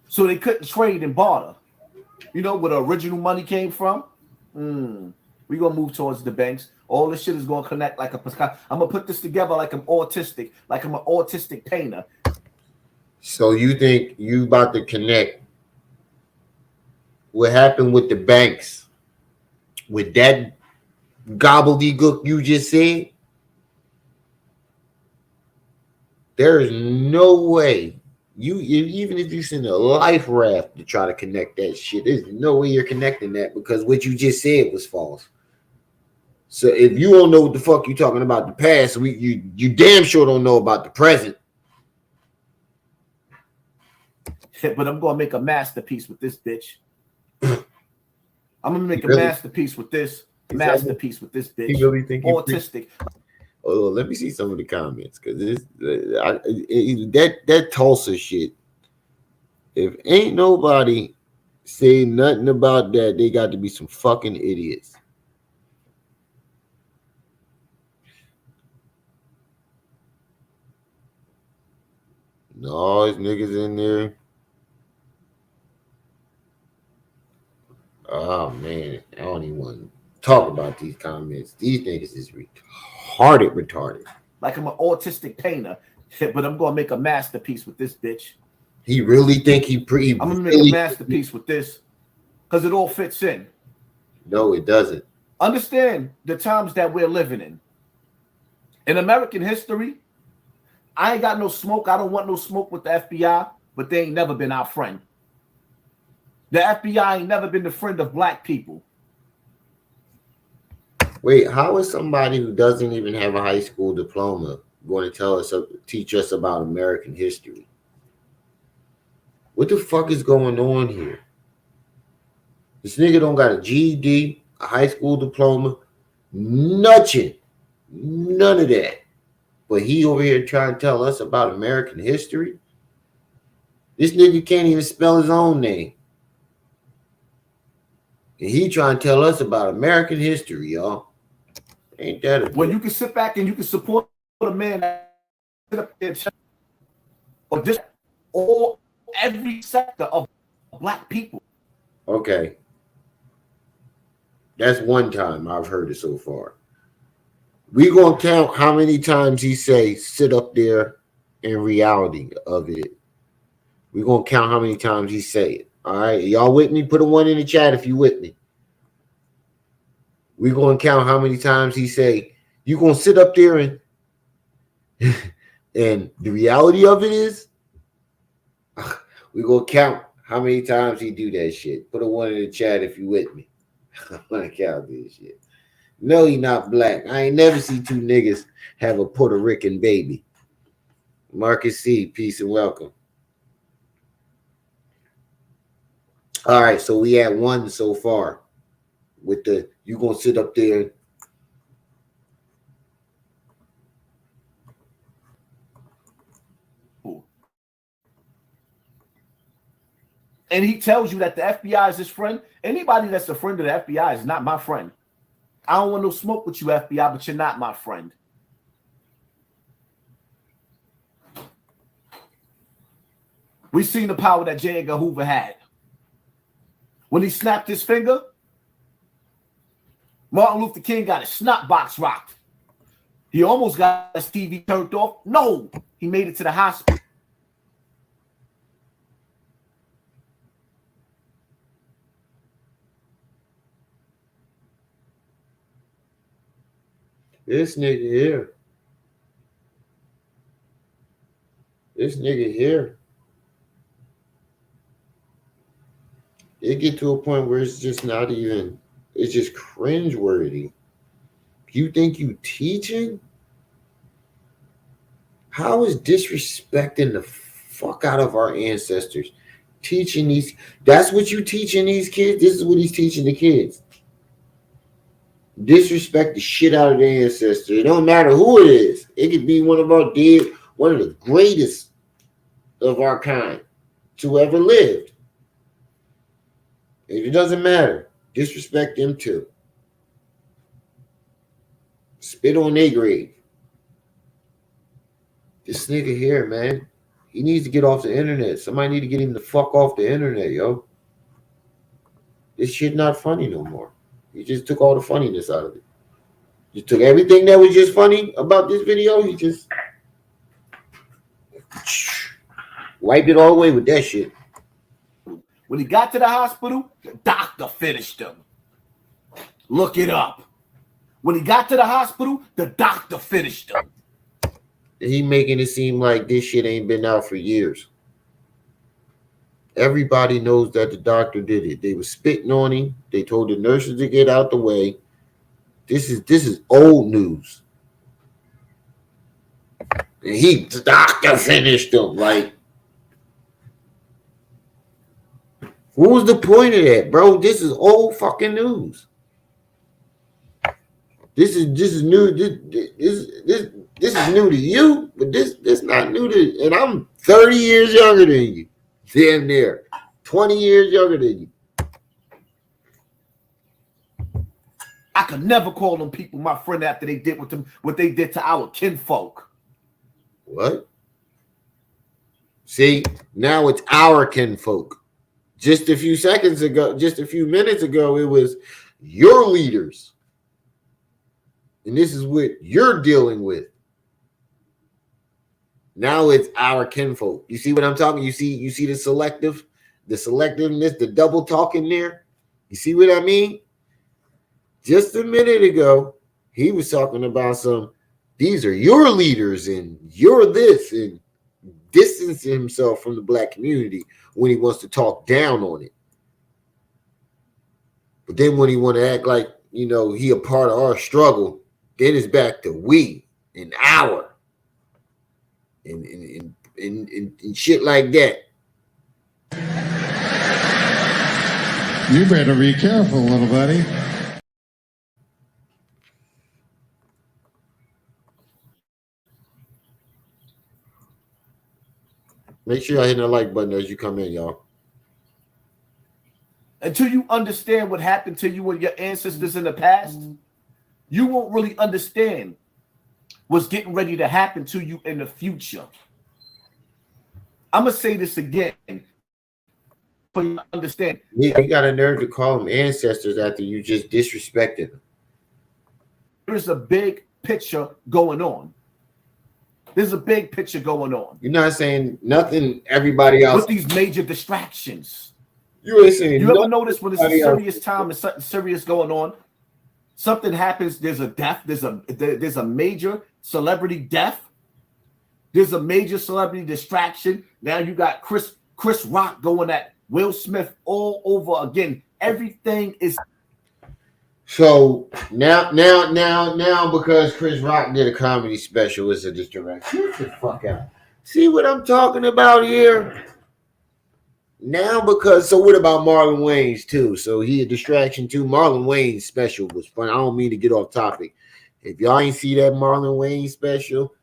So they couldn't trade and barter. You know where the original money came from? We're going to move towards the banks. All this shit is going to connect like a... I'm going to put this together like I'm autistic. Like I'm an autistic painter. So you think you about to connect what happened with the banks with that gobbledygook you just said? There is no way you even if you send a life raft to try to connect that shit, there's no way you're connecting that because what you just said was false. So if you don't know what the fuck you talking about the past, you damn sure don't know about the present. But I'm gonna make a masterpiece with this bitch. I'm gonna make a masterpiece with this. Masterpiece with this bitch. You really think autistic? Oh, let me see some of the comments because that Tulsa shit. If ain't nobody say nothing about that, they got to be some fucking idiots. No, there's niggas in there. Oh man, I don't even want to talk about these comments. These niggas is retarded. Like I'm an autistic painter, but I'm gonna make a masterpiece with this bitch. He really think I'm gonna make a masterpiece with this because it all fits in. No, it doesn't. Understand the times that we're living in. In American history, I ain't got no smoke. I don't want no smoke with the FBI, but they ain't never been our friend. The FBI ain't never been the friend of black people. Wait, how is somebody who doesn't even have a high school diploma going to teach us about American history? What the fuck is going on here? This nigga don't got a GED, a high school diploma, nothing, none of that. But he over here trying to tell us about American history? This nigga can't even spell his own name. And he trying to tell us about American history, y'all. Ain't that a when you can sit back and you can support a man that or this or every sector of black people. Okay. That's one time I've heard it so far. We gonna count how many times he say sit up there in reality of it. We gonna count how many times he say it. All right, y'all with me? Put a 1 in the chat if you with me. We gonna count how many times he say you gonna sit up there and and the reality of it is we gonna count how many times he do that shit. Put a 1 in the chat if you with me. I'm gonna count this shit. No, he not black. I ain't never see two niggas have a Puerto Rican baby. Marcus C, peace and welcome. All right, so we had 1 so far with the you gonna sit up there. And he tells you that the FBI is his friend. Anybody that's a friend of the FBI is not my friend. I don't want no smoke with you, FBI, but you're not my friend. We've seen the power that J. Edgar Hoover had. When he snapped his finger, Martin Luther King got his snot box rocked. He almost got his TV turned off. No, he made it to the hospital. This nigga here. This nigga here. It get to a point where it's just not even, it's just cringeworthy. You think you teaching? How is disrespecting the fuck out of our ancestors? Teaching these, that's what you teaching these kids? This is what he's teaching the kids. Disrespect the shit out of the ancestor. It don't matter who it is. It could be one of our dead, one of the greatest of our kind to ever lived. It doesn't matter. Disrespect them too. Spit on their grave. This nigga here, man, he needs to get off the internet. Somebody need to get him the fuck off the internet, yo. This shit not funny no more. He just took all the funniness out of it. He took everything that was just funny about this video. He just wiped it all away with that shit. When he got to the hospital, the doctor finished him. Look it up. When he got to the hospital, the doctor finished him. He making it seem like this shit ain't been out for years. Everybody knows that the doctor did it. They were spitting on him. They told the nurses to get out the way. This is old news. And the doctor finished him. Like, what was the point of that, bro? This is old fucking news. This is new. This is new to you, but this not new to. And I'm 30 years younger than you. Damn near 20 years younger than you. I could never call them people my friend after they did with them what they did to our kinfolk. What? See, now it's our kinfolk. Just a few seconds ago, just a few minutes ago, it was your leaders. And this is what you're dealing with. Now it's our kinfolk. You see what I'm talking? You see the selectiveness, the double talk in there. You see what I mean? Just a minute ago, he was talking about these are your leaders and you're this, and distancing himself from the black community when he wants to talk down on it. But then when he want to act like you know, he a part of our struggle, then it's back to we, an hour, and shit like that. You better be careful, little buddy. Make sure y'all hit the like button as you come in, y'all. Until you understand what happened to you and your ancestors in the past, you won't really understand what's getting ready to happen to you in the future. I'm going to say this again for you to understand. You got a nerve to call them ancestors after you just disrespected them. There's a big picture going on. There's a big picture going on. You're not saying nothing everybody else. With these major distractions. You ain't saying You ever notice when it's a serious else. time and something serious going on, something happens, there's a death, there's a major celebrity death, there's a major celebrity distraction. Now you got Chris Rock going at Will Smith all over again. Everything is So now, because Chris Rock did a comedy special, it's a distraction. Get the fuck out. See what I'm talking about here? Now, because, so what about Marlon Wayans too? So he a distraction too. Marlon Wayans special was fun. I don't mean to get off topic. If y'all ain't see that Marlon Wayans special,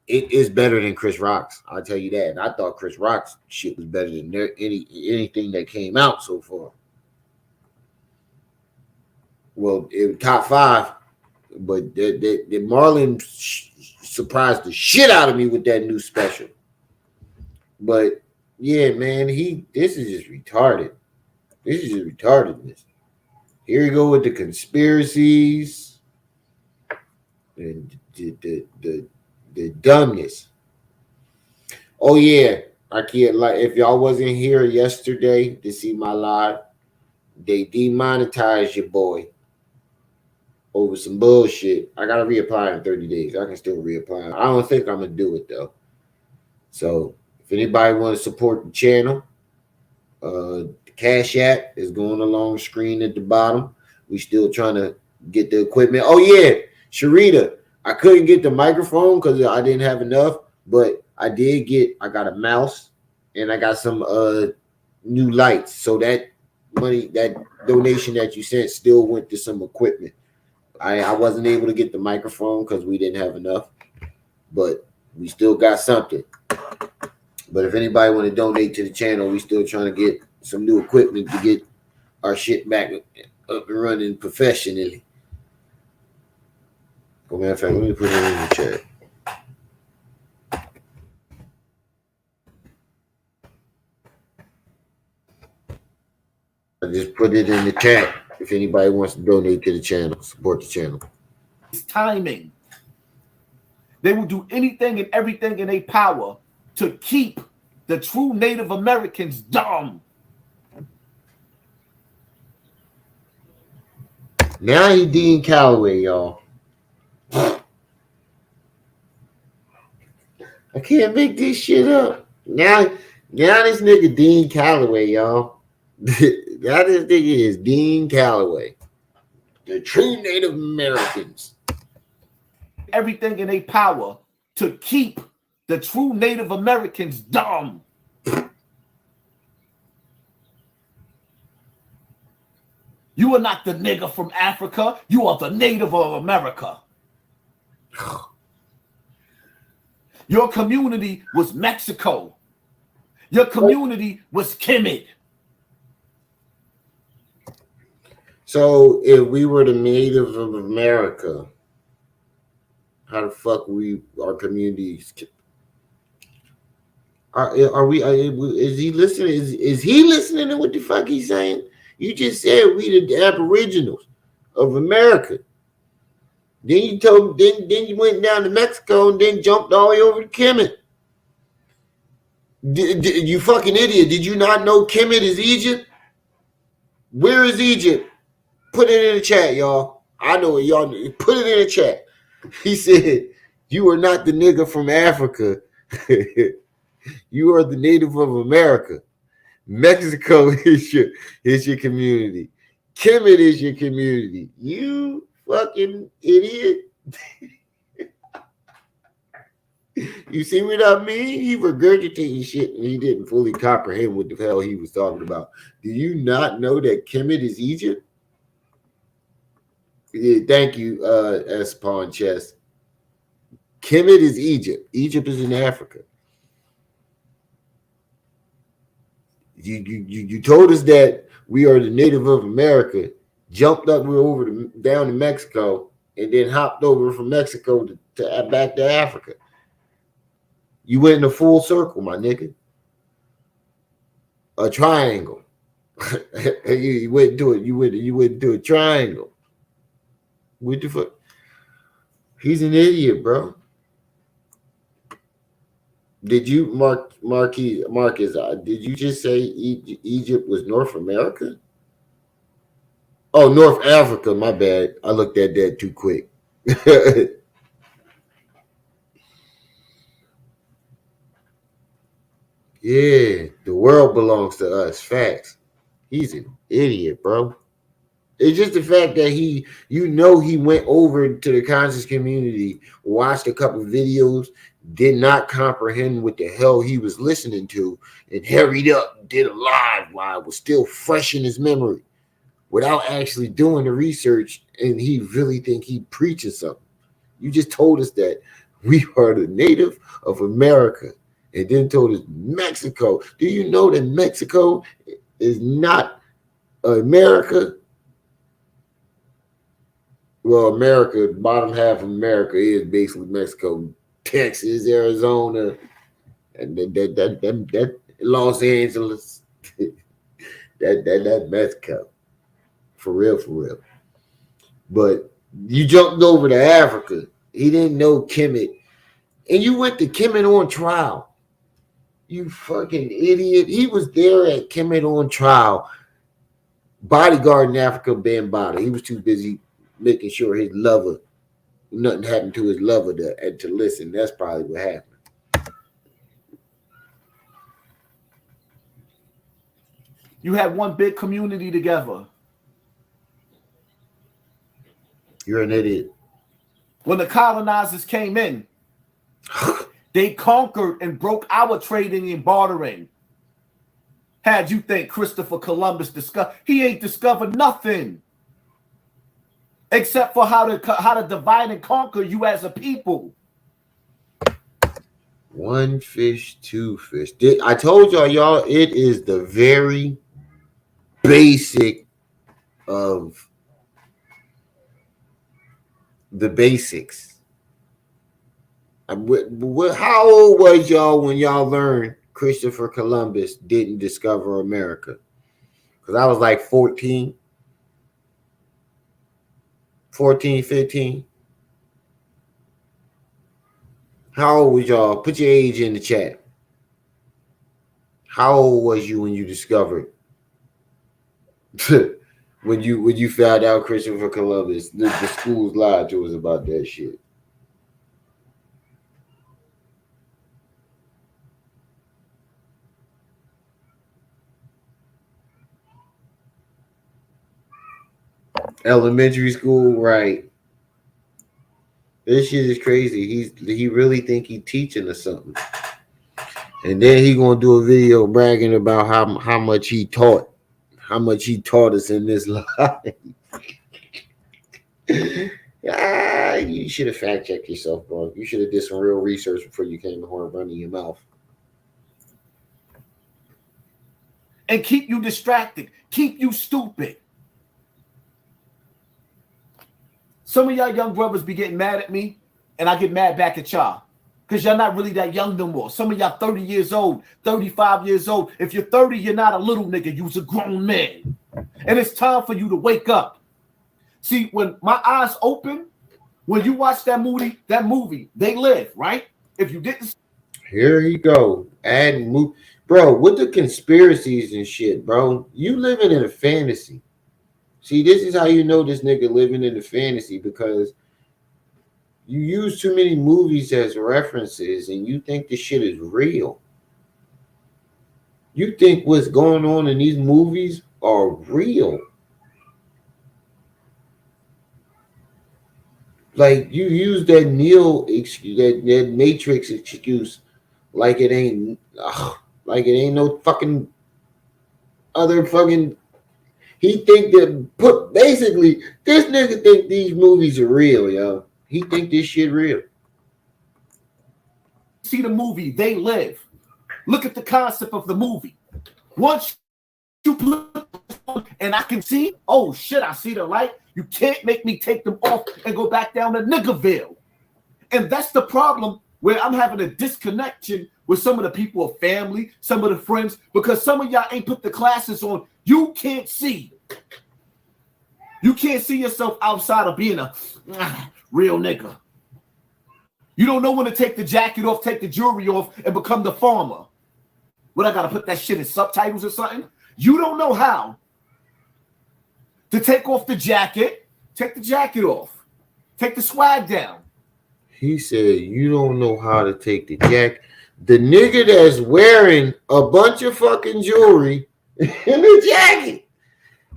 it is better than Chris Rock's. I'll tell you that. And I thought Chris Rock's shit was better than anything that came out so far. Well, it was top 5, but the Marlon surprised the shit out of me with that new special. But yeah, man, this is just retarded. This is just retardedness. Here you go with the conspiracies and the dumbness. Oh yeah, I can't like if y'all wasn't here yesterday to see my live, they demonetized your boy over some bullshit. I gotta reapply in 30 days. I can still reapply. I don't think I'm gonna do it though. So if anybody want to support the channel, the Cash App is going along the screen at the bottom. We still trying to get the equipment. Oh yeah, Sharita, I couldn't get the microphone because I didn't have enough, but I got a mouse and I got some new lights. So that money, that donation that you sent still went to some equipment. I wasn't able to get the microphone because we didn't have enough, but we still got something. But if anybody want to donate to the channel, we still trying to get some new equipment to get our shit back up and running professionally. Oh, matter of fact, let me put it in the chat. I just put it in the chat if anybody wants to donate to the channel, support the channel. It's timing. They will do anything and everything in their power to keep the true Native Americans dumb. Now he Dean Calloway, y'all. I can't make this shit up. Now this nigga Dean Calloway, y'all. Now this nigga is Dean Calloway. The true Native Americans. Everything in their power to keep the true Native Americans dumb. You are not the nigger from Africa. You are the native of America. Your community was Mexico. Your community was Kemet. So if we were the natives of America, how the fuck our communities? Are we? Is he listening? Is he listening to what the fuck he's saying? You just said we the Aboriginals of America. Then you then you went down to Mexico and then jumped all the way over to Kemet. You fucking idiot! Did you not know Kemet is Egypt? Where is Egypt? Put it in the chat, y'all. I know it, y'all. Put it in the chat. He said, "You are not the nigga from Africa. You are the native of America. Mexico is your community. Kemet is your community. You fucking idiot. You see what I mean? He regurgitating shit and he didn't fully comprehend what the hell he was talking about. Do you not know that Kemet is Egypt? Yeah, thank you, S. Pawn Chess. Kemet is Egypt. Egypt is in Africa. You told us that we are the native of America, jumped up, we're over down to Mexico, and then hopped over from Mexico to back to Africa. You went in a full circle, my nigga. A triangle. you went into it. You went into a triangle. What the fuck? He's an idiot, bro. Did you, Marcus, did you just say Egypt was North America? Oh, North Africa, my bad. I looked at that too quick. Yeah, the world belongs to us. Facts. He's an idiot, bro. It's just the fact that he went over to the conscious community, watched a couple videos, did not comprehend what the hell he was listening to, and hurried up, did a live while it was still fresh in his memory, without actually doing the research, and he really think he preaches something. You just told us that we are the native of America, and then told us Mexico. Do you know that Mexico is not America? Well, America, bottom half of America is basically Mexico, Texas, Arizona, and that Los Angeles, that Mexico, for real. But you jumped over to Africa. He didn't know Kemet, and you went to Kemet on trial. You fucking idiot! He was there at Kemet on trial, bodyguarding Africa Bambaataa. He was too busy making sure his lover, nothing happened to his lover to listen. That's probably what happened. You had one big community together. You're an idiot. When the colonizers came in, they conquered and broke our trading and bartering. Had you think Christopher Columbus he ain't discovered nothing. Except for how to divide and conquer you as a people. One fish, two fish. I told y'all, it is the very basic of the basics. How old was y'all when y'all learned Christopher Columbus didn't discover America? Because I was like 14, 15. How old was y'all? Put your age in the chat. How old was you when you discovered when you found out Christopher Columbus, the schools lied to us about that shit? Elementary school, right? This shit is crazy. He really think he teaching us something, and then he gonna do a video bragging about how much he taught us in this life. You should have fact checked yourself, bro. You should have did some real research before you came home running your mouth. And keep you distracted, keep you stupid. Some of y'all young brothers be getting mad at me, and I get mad back at y'all. Because y'all not really that young no more. Some of y'all 30 years old, 35 years old. If you're 30, you're not a little nigga. You's a grown man. And it's time for you to wake up. See, when my eyes open, when you watch that movie, They Live, right? If you didn't. Here he go. Bro, with the conspiracies and shit, bro. You living in a fantasy. See, this is how you know this nigga living in a fantasy, because you use too many movies as references and you think this shit is real. You think what's going on in these movies are real. Like you use that Neo excuse, that Matrix excuse, like it ain't, like it ain't no fucking other fucking. He think that put basically this nigga think these movies are real, yo. He think this shit real. See the movie, They Live. Look at the concept of the movie. Once you put and I can see, oh shit, I see the light. You can't make me take them off and go back down to Niggerville. And that's the problem where I'm having a disconnection with some of the people of family, some of the friends, because some of y'all ain't put the classes on. You can't see. You can't see yourself outside of being a real nigga. You don't know when to take the jacket off, take the jewelry off, and become the farmer. What, I gotta put that shit in subtitles or something? You don't know how to take off the jacket, take the jacket off, take the swag down. He said, you don't know how to take the jacket. The nigga that's wearing a bunch of fucking jewelry in the jacket.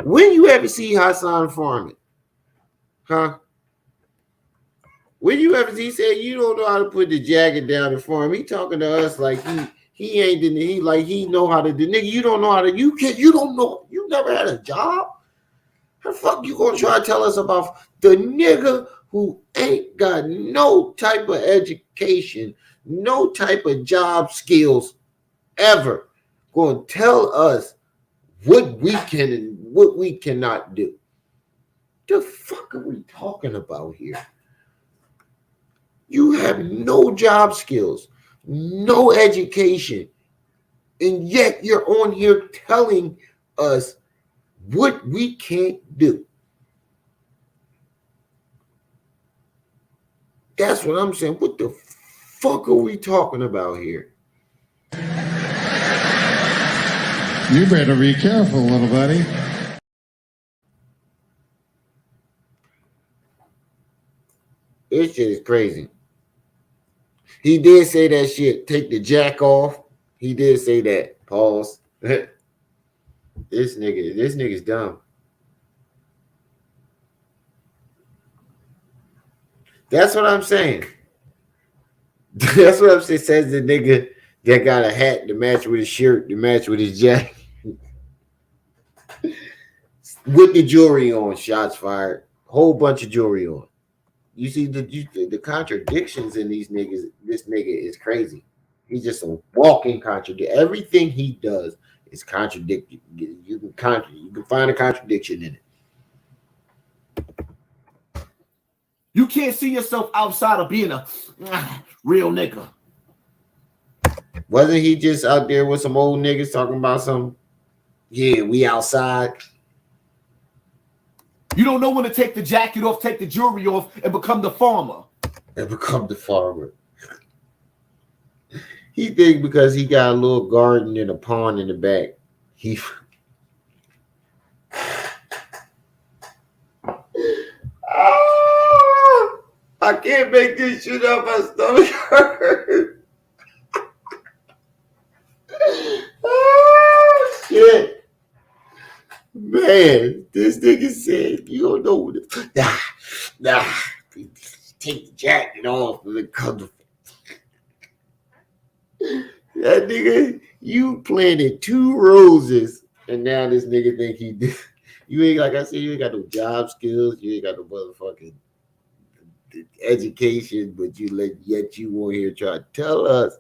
When you ever see Hassan farming? Huh? When you ever see, he said, you don't know how to put the jacket down and farm. He talking to us like he ain't in the, he like he know how to do. Nigga, you don't know how to, you don't know, you never had a job? How the fuck you gonna try to tell us about the nigga who ain't got no type of education, no type of job skills ever, gonna tell us what we can and what we cannot do? The fuck are we talking about here? You have no job skills, no education, and yet you're on here telling us what we can't do. That's what I'm saying. What the fuck are we talking about here? You better be careful, little buddy. This shit is crazy. He did say that shit. Take the jack off. He did say that. Pause. This nigga's dumb. That's what I'm saying. That's what I'm saying. Says the nigga that got a hat to match with his shirt, to match with his jacket. With the jewelry on, shots fired. Whole bunch of jewelry on. You see the contradictions in these niggas. This nigga is crazy. He's just a walking contradiction. Everything he does is contradicted. You can find a contradiction in it. You can't see yourself outside of being a real nigga. Wasn't he just out there with some old niggas talking about some? Yeah, we outside. You don't know when to take the jacket off, take the jewelry off, and become the farmer. And become the farmer. He think because he got a little garden and a pond in the back, he. I can't make this shit up. My stomach hurt. Oh, shit. Man, this nigga said, you don't know what take the jacket off and come. That nigga, you planted 2 roses, and now this nigga think he did. You ain't, like I said, you ain't got no job skills, you ain't got no motherfucking education, but yet you want here try to tell us.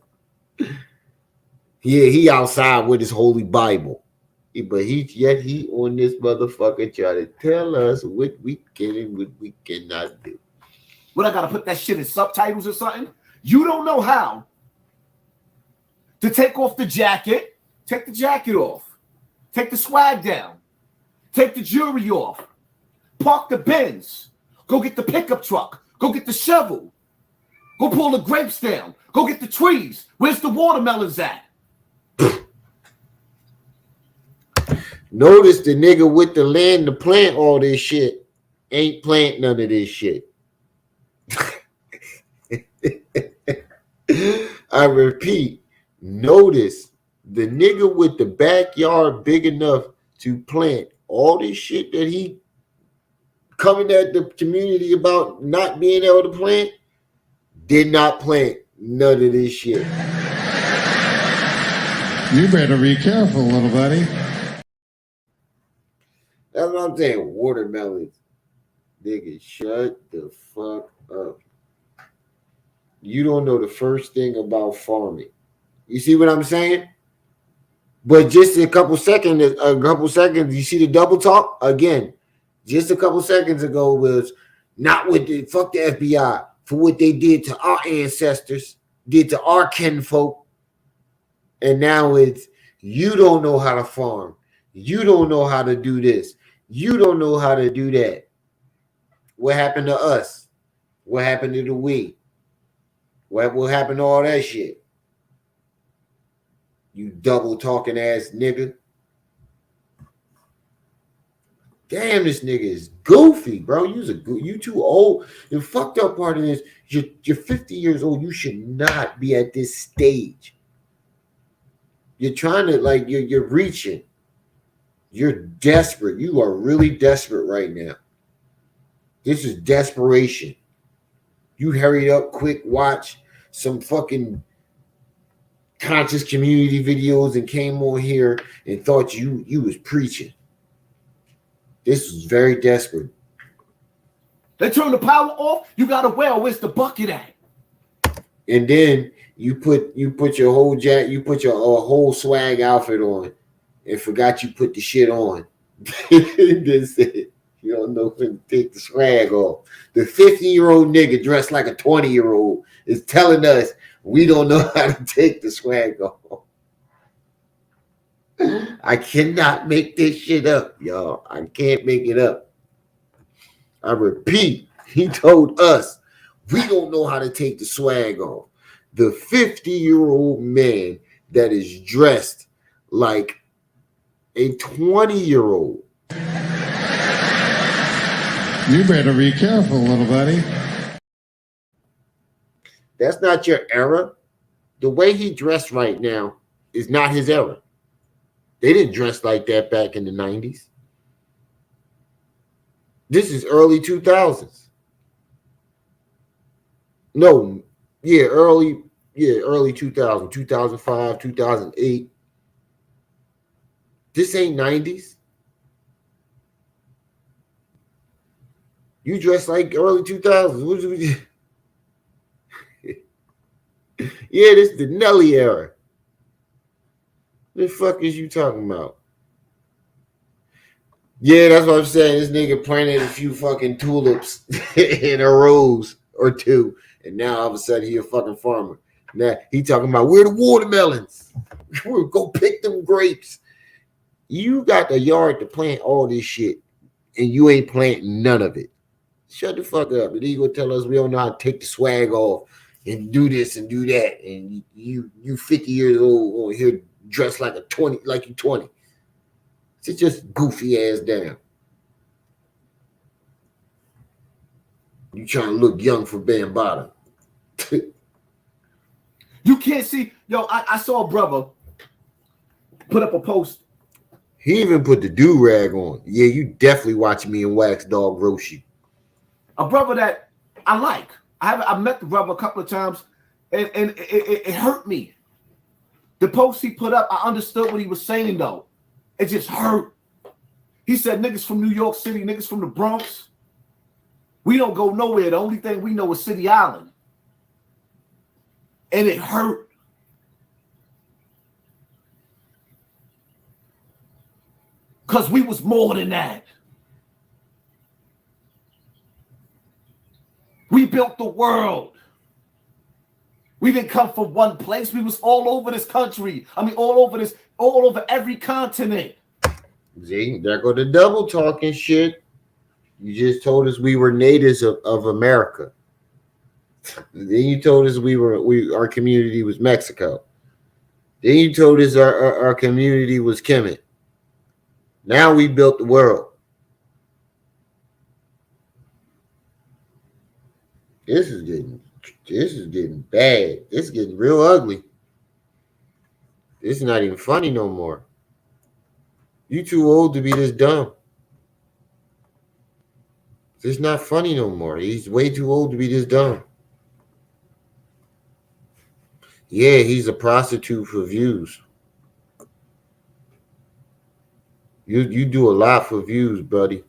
Yeah, he outside with his holy Bible. But he on this motherfucker try to tell us what we can and what we cannot do. What, I gotta put that shit in subtitles or something? You don't know how to take off the jacket, take the jacket off, take the swag down, take the jewelry off, park the Benz, go get the pickup truck, go get the shovel, go pull the grapes down, go get the trees. Where's the watermelons at? Notice the nigga with the land to plant all this shit ain't plant none of this shit. I repeat, notice the nigga with the backyard big enough to plant all this shit that he coming at the community about not being able to plant, did not plant none of this shit. You better be careful, little buddy. That's what I'm saying. Watermelons. Nigga, shut the fuck up. You don't know the first thing about farming. You see what I'm saying? But just a couple seconds, you see the double talk? Again, just a couple seconds ago was not with the fuck the FBI for what they did to our ancestors, did to our kinfolk. And now it's you don't know how to farm. You don't know how to do this. You don't know how to do that. What happened to us? What happened to the we? What happened to all that shit? You double talking ass nigga. Damn, this nigga is goofy, bro. You too old. The fucked up part of this, you're 50 years old. You should not be at this stage. You're trying to you're reaching. You're desperate. You are really desperate right now. This is desperation. You hurried up, quick, watch some fucking conscious community videos and came on here and thought you was preaching. This was very desperate. They turn the power off. You got a well. Where's the bucket at? And then you put your whole whole swag outfit on, and forgot you put the shit on. Then said you don't know when to take the swag off. The 50-year-old nigga dressed like a 20-year-old is telling us we don't know how to take the swag off. I cannot make this shit up, y'all. I can't make it up. I repeat, he told us we don't know how to take the swag off. The 50-year-old man that is dressed like a 20-year-old. You better be careful, little buddy. That's not your era. The way he dressed right now is not his era. They didn't dress like that back in the 90s. This is early 2000s. No, yeah, early 2000, 2005, 2008. This ain't 90s. You dress like early 2000s. Yeah, this is the Nelly era. The fuck is you talking about? Yeah, that's what I'm saying. This nigga planted a few fucking tulips in a rose or two, and now all of a sudden he a fucking farmer. Now he talking about where the watermelons. We'll go pick them grapes. You got the yard to plant all this shit, and you ain't planting none of it. Shut the fuck up. And then you gonna tell us we don't know how to take the swag off and do this and do that, and you 50 years old on here dressed like a 20, like you 20. Sit just goofy ass down. You trying to look young for Bambaataa. You can't see. Yo, I saw a brother put up a post. He even put the do-rag on. Yeah, you definitely watching me and Wax Dog Roshi. A brother that I like. I met the brother a couple of times, and it hurt me. The post he put up, I understood what he was saying, though. It just hurt. He said, niggas from New York City, niggas from the Bronx, we don't go nowhere. The only thing we know is City Island. And it hurt. Because we was more than that. We built the world. We didn't come from one place. We was all over this country. I mean, all over every continent. See, there go the double talking shit. You just told us we were natives of America. Then you told us our community was Mexico. Then you told us our community was Kemet. Now we built the world. This is getting bad. This is getting real ugly. This is not even funny no more. You too old to be this dumb. It's not funny no more. He's way too old to be this dumb. Yeah, he's a prostitute for views. You do a lot for views, buddy.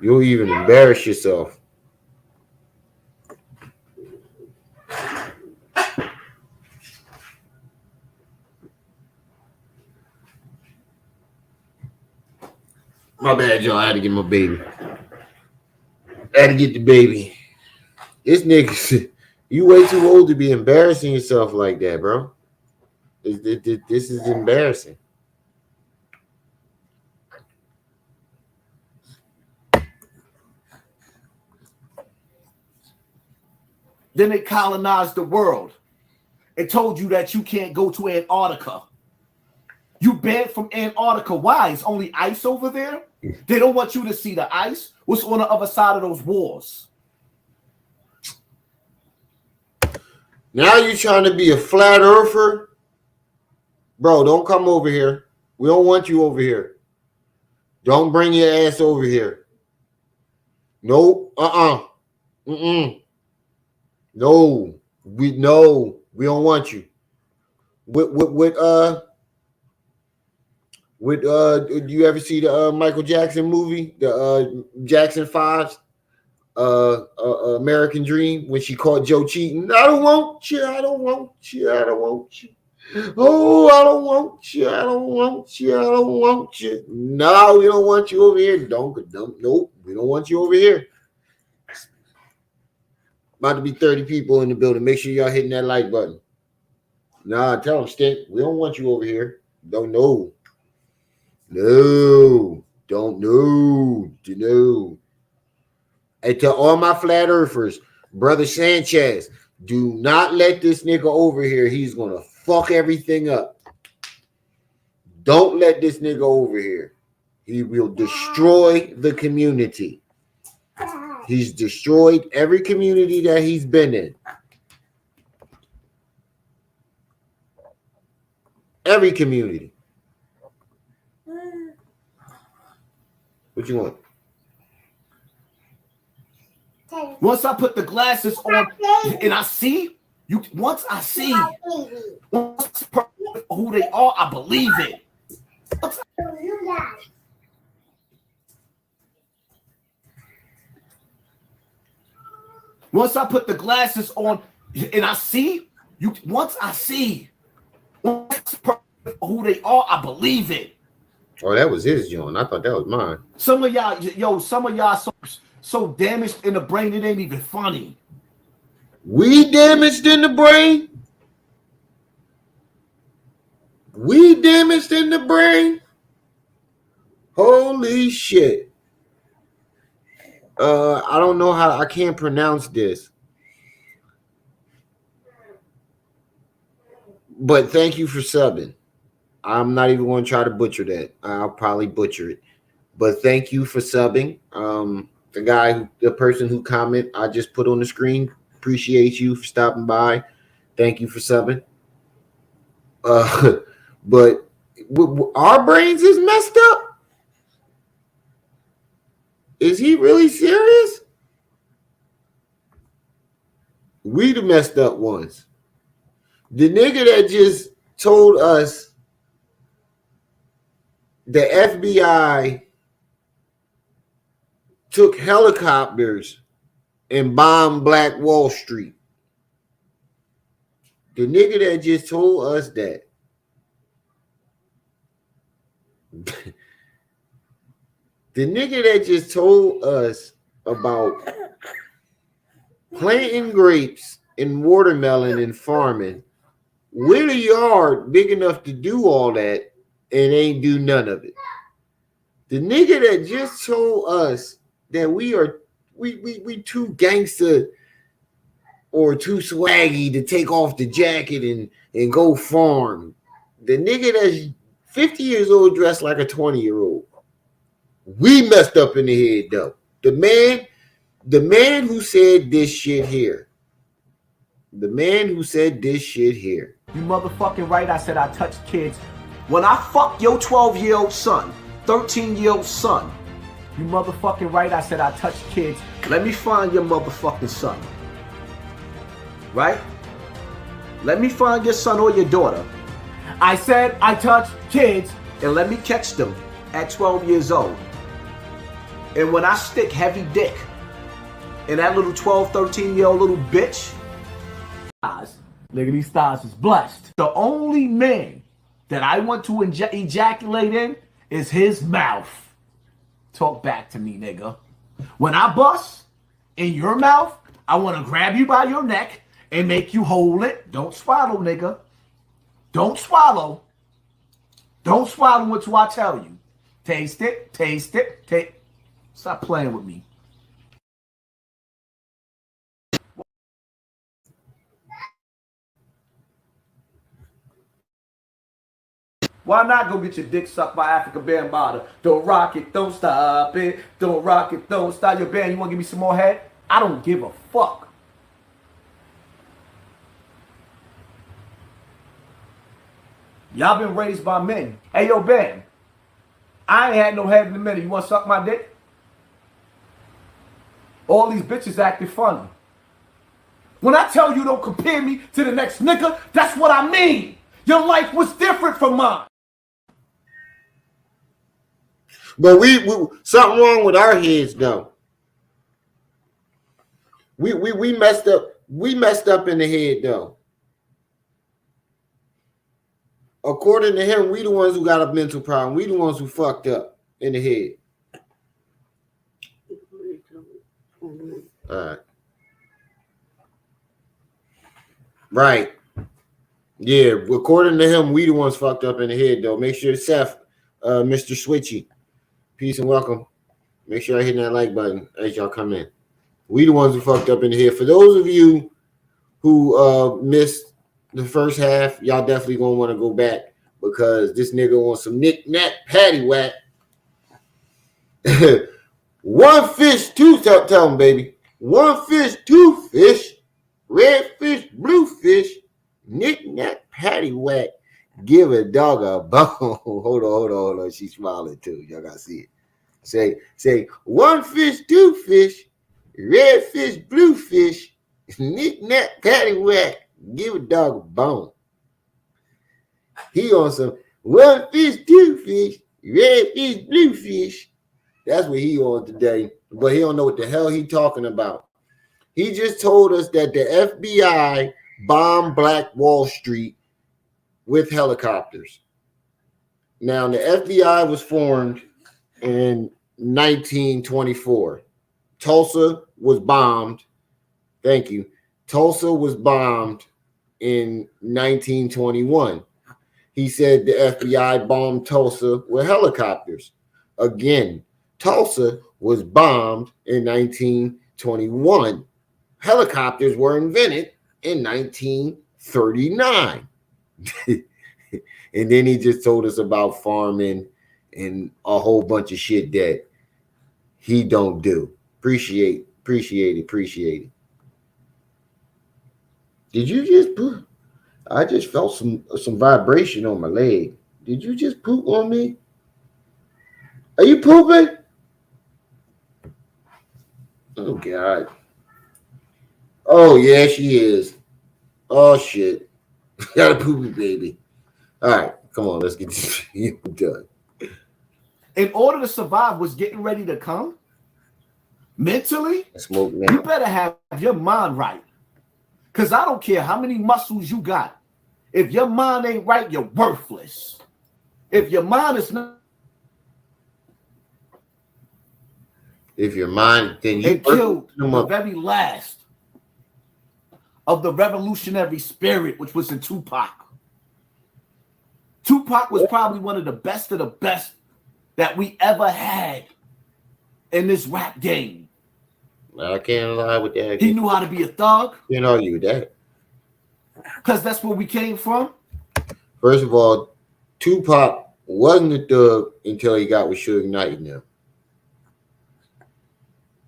You'll even embarrass yourself. My bad, y'all. I had to get my baby. I had to get the baby. This nigga, you way too old to be embarrassing yourself like that, bro. This is embarrassing. Then they colonized the world and told you that you can't go to Antarctica. You banned from Antarctica. Why? It's only ice over there? They don't want you to see the ice. What's on the other side of those walls? Now you trying to be a flat earther? Bro, don't come over here. We don't want you over here. Don't bring your ass over here. Nope. No. We don't want you. Do you ever see the Michael Jackson movie, the Jackson 5's American Dream, when she caught Joe cheating? I don't want you. I don't want you. I don't want you. Oh, I don't want you. I don't want you. I don't want you. No, we don't want you over here. Nope, we don't want you over here. About to be 30 people in the building. Make sure y'all hitting that like button. Nah, tell them, Stick, we don't want you over here. Don't know. No, don't know. And to all my flat earthers, Brother Sanchez, do not let this nigga over here. He's gonna fuck everything up. Don't let this nigga over here. He will destroy the community. He's destroyed every community that he's been in. Every community. What you want? Once I put the glasses on and I see you, once I see who they are, I believe it. Once I put the glasses on and I see you, once I see who they are, I believe it. Oh, that was his joint. I thought that was mine. Some of y'all so damaged in the brain, it ain't even funny. We damaged in the brain? We damaged in the brain? Holy shit. I don't know how, I can't pronounce this. But thank you for subbing. I'm not even going to try to butcher that. I'll probably butcher it. But thank you for subbing. The person who comment I just put on the screen, appreciate you for stopping by. Thank you for subbing. But our brains is messed up. Is he really serious? We the messed up ones. The nigga that just told us the FBI took helicopters and bombed Black Wall Street. The nigga that just told us that. The nigga that just told us about planting grapes and watermelon and farming with a yard big enough to do all that and ain't do none of it. The nigga that just told us that we too gangster or too swaggy to take off the jacket and go farm. The nigga that's 50 years old dressed like a 20-year-old. We messed up in the head though. The man who said this shit here. The man who said this shit here. You motherfucking right, I said I touched kids. When I fuck your 12-year-old son, 13-year-old son, You motherfucking right. I said I touch kids. Let me find your motherfucking son. Right? Let me find your son or your daughter. I said I touch kids, and let me catch them at 12 years old. And when I stick heavy dick in that little 12, 13-year-old little bitch, nigga, these thighs is blessed. The only man that I want to ejaculate in is his mouth. Talk back to me, nigga. When I bust in your mouth, I want to grab you by your neck and make you hold it. Don't swallow, nigga. Don't swallow. Don't swallow until I tell you. Taste it, taste it, taste. Stop playing with me. Why not go get your dick sucked by Africa Bambaataa? Don't rock it, don't stop it. Don't rock it, don't stop. Your band, you want to give me some more head? I don't give a fuck. Y'all been raised by men. Hey, yo, Ben, I ain't had no head in a minute. You want to suck my dick? All these bitches acting funny. When I tell you don't compare me to the next nigga, that's what I mean. Your life was different from mine. But we something wrong with our heads though. We messed up. We messed up in the head though. According to him, we the ones who got a mental problem. We the ones who fucked up in the head. All right. Right. Yeah, according to him, we the ones fucked up in the head though. Make sure Seth, Mr. Switchy, peace and welcome. Make sure I hit that like button as y'all come in. We the ones who fucked up in the head. For those of you who missed the first half, y'all definitely gonna want to go back because this nigga wants some knick-knack paddywhack. One fish, tell him, baby. One fish, two fish, red fish, blue fish, knick-knack paddywhack. Give a dog a bone. Hold on. She's smiling too. Y'all gotta see it. Say, one fish, two fish, red fish, blue fish, knick-knack paddywhack. Give a dog a bone. He on some one fish, two fish, red fish, blue fish. That's what he on today. But he don't know what the hell he talking about. He just told us that the FBI bombed Black Wall Street with helicopters. Now, the FBI was formed in 1924. Tulsa was bombed. Thank you. Tulsa was bombed in 1921. He said the FBI bombed Tulsa with helicopters. Again, Tulsa was bombed in 1921. Helicopters were invented in 1939. And then he just told us about farming and a whole bunch of shit that he don't do. Appreciate it. Did you just poop? I just felt some vibration on my leg. Did you just poop on me? Are you pooping? Oh, God. Oh, yeah, she is. Oh, shit. Got a poopy baby. All right, come on, let's get this done. In order to survive, was getting ready to come. Mentally, you better have your mind right. Because I don't care how many muscles you got. If your mind ain't right, you're worthless. If your mind is not. If your mind, then you killed the very last of the revolutionary spirit, which was in Tupac. Tupac was probably one of the best that we ever had in this rap game. I can't lie with that. He knew how to be a thug. Can't argue with that. Because that's where we came from. First of all, Tupac wasn't a thug until he got with Suge Knight now.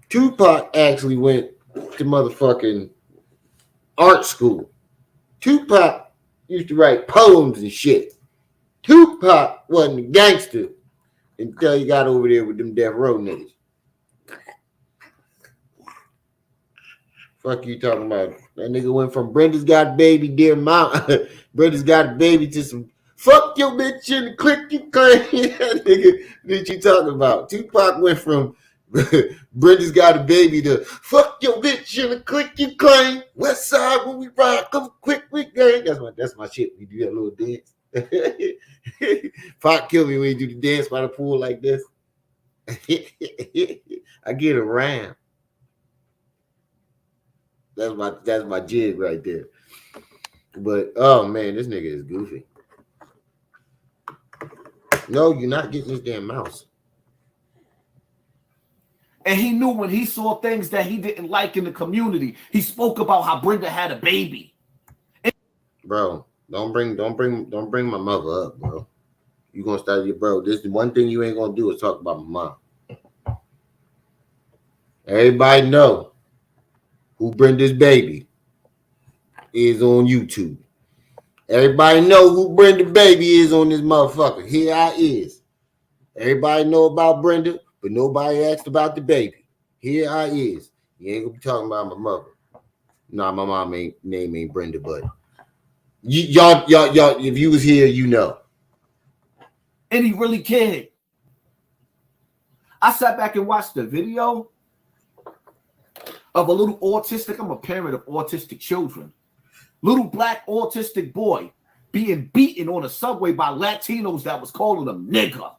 Tupac actually went to motherfucking art school. Tupac used to write poems and shit. Tupac wasn't a gangster until he got over there with them Death Row niggas. Fuck you talking about? That nigga went from Brenda's got a baby, dear mom. Brenda's got a baby to some fuck your bitch and click you claim. Nigga, what you talking about? Tupac went from Brenda's got a baby to fuck your bitch and click you claim. West side when we ride, come quick with gang. That's my shit. We do that little dance. Pac kill me when you do the dance by the pool like this. I get around. That's my jig right there. But oh man, this nigga is goofy. No, you're not getting this damn mouse. And he knew when he saw things that he didn't like in the community. He spoke about how Brenda had a baby. Bro, don't bring my mother up, bro. You gonna start your bro. This is one thing you ain't gonna do is talk about my mom. Everybody know who Brenda's baby is on YouTube. Everybody know who Brenda baby is on this motherfucker. Here I is. Everybody know about Brenda, but nobody asked about the baby. Here I is. You ain't gonna be talking about my mother. Nah, my mom name ain't Brenda, but y'all, if you was here, you know. And he really cared. I sat back and watched the video of a little autistic, I'm a parent of autistic children, little black autistic boy being beaten on a subway by Latinos that was calling him nigger.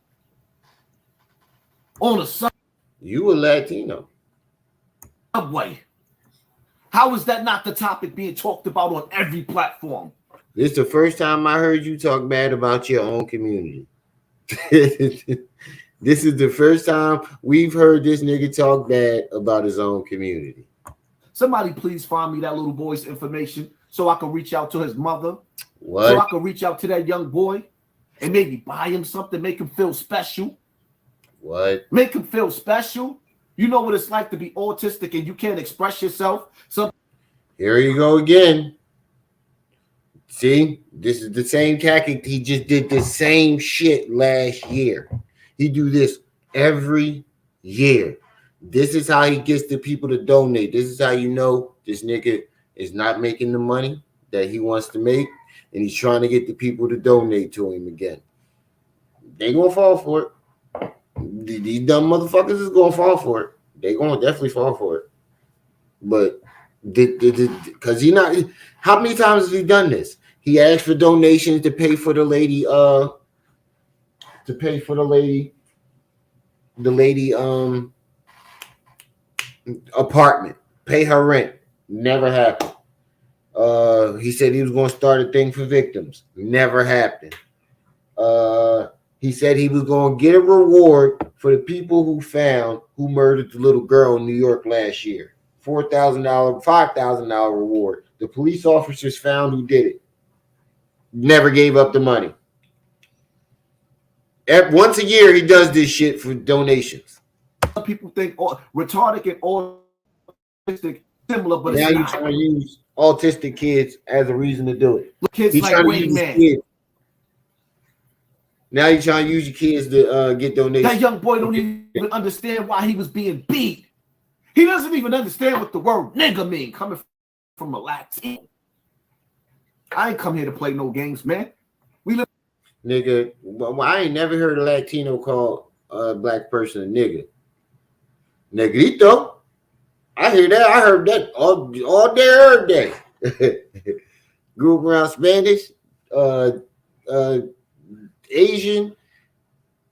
On a subway. You a Latino. How is that not the topic being talked about on every platform? This is the first time I heard you talk bad about your own community. This is the first time we've heard this nigga talk bad about his own community. Somebody please find me that little boy's information so I can reach out to his mother. What? So I can reach out to that young boy and maybe buy him something, make him feel special. What? Make him feel special. You know what it's like to be autistic and you can't express yourself. So here you go again. See, this is the same tactic. He just did the same shit last year. He do this every year. This is how he gets the people to donate. This is how you know this nigga is not making the money that he wants to make, and he's trying to get the people to donate to him again. They gonna fall for it. These dumb motherfuckers is gonna fall for it. They gonna definitely fall for it. But because he not, how many times has he done this? He asked for donations to pay for the lady, apartment, pay her rent. Never happened. He said he was going to start a thing for victims. Never happened. He said he was going to get a reward for the people who murdered the little girl in New York last year. $4,000, $5,000 reward. The police officers found who did it. Never gave up the money. Once a year, he does this shit for donations. people think retarded and autistic similar, but now it's you're not. trying to use autistic kids as a reason to do it. Kids He's like trying to Wayne use Man. kids. Now you're trying to use your kids to get donations. That young boy don't even understand why he was being beat. He doesn't even understand what the word nigga mean coming from a Latino. I ain't come here to play no games, man. We live. Nigga, well, I ain't never heard a Latino call a black person a nigga. Negrito. I hear that. I heard that all day, every day. Grew up around Spanish, Asian,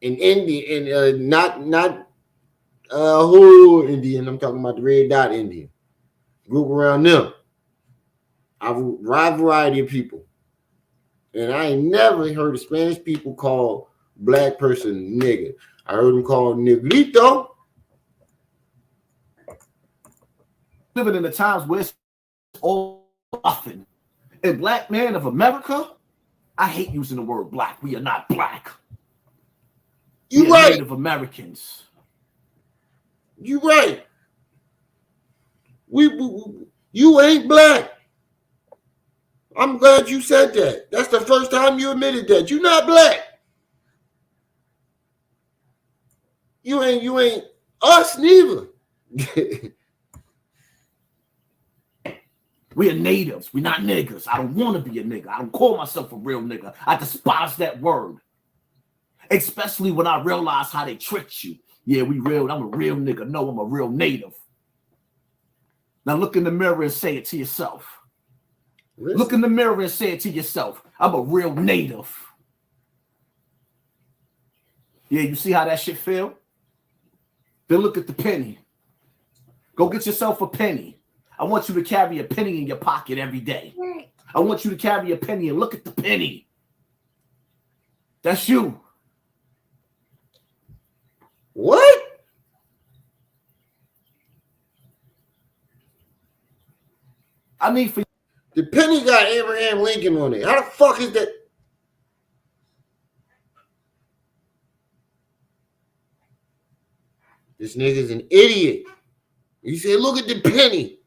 and Indian, and not who Indian. I'm talking about the red dot Indian. Grew up around them. I've wide variety of people. And I ain't never heard of Spanish people call black person nigga. I heard them call negrito. Living in the times where it's all nothing. And black man of America, I hate using the word black. We are not black. You we right. Native Americans. You right. We you ain't black. I'm glad you said that. That's the first time you admitted that. You're not black. You ain't us neither. We are natives. We're not niggas. I don't want to be a nigga. I don't call myself a real nigga. I despise that word. Especially when I realize how they tricked you. Yeah, we real. I'm a real nigga. No, I'm a real native. Now look in the mirror and say it to yourself. Listen. Look in the mirror and say it to yourself. I'm a real native. Yeah, you see how that shit feel? Then look at the penny. Go get yourself a penny. I want you to carry a penny in your pocket every day. I want you to carry a penny and look at the penny. That's you. What? I mean, for the penny got Abraham Lincoln on it. How the fuck is that? This nigga's an idiot. He said, look at the penny.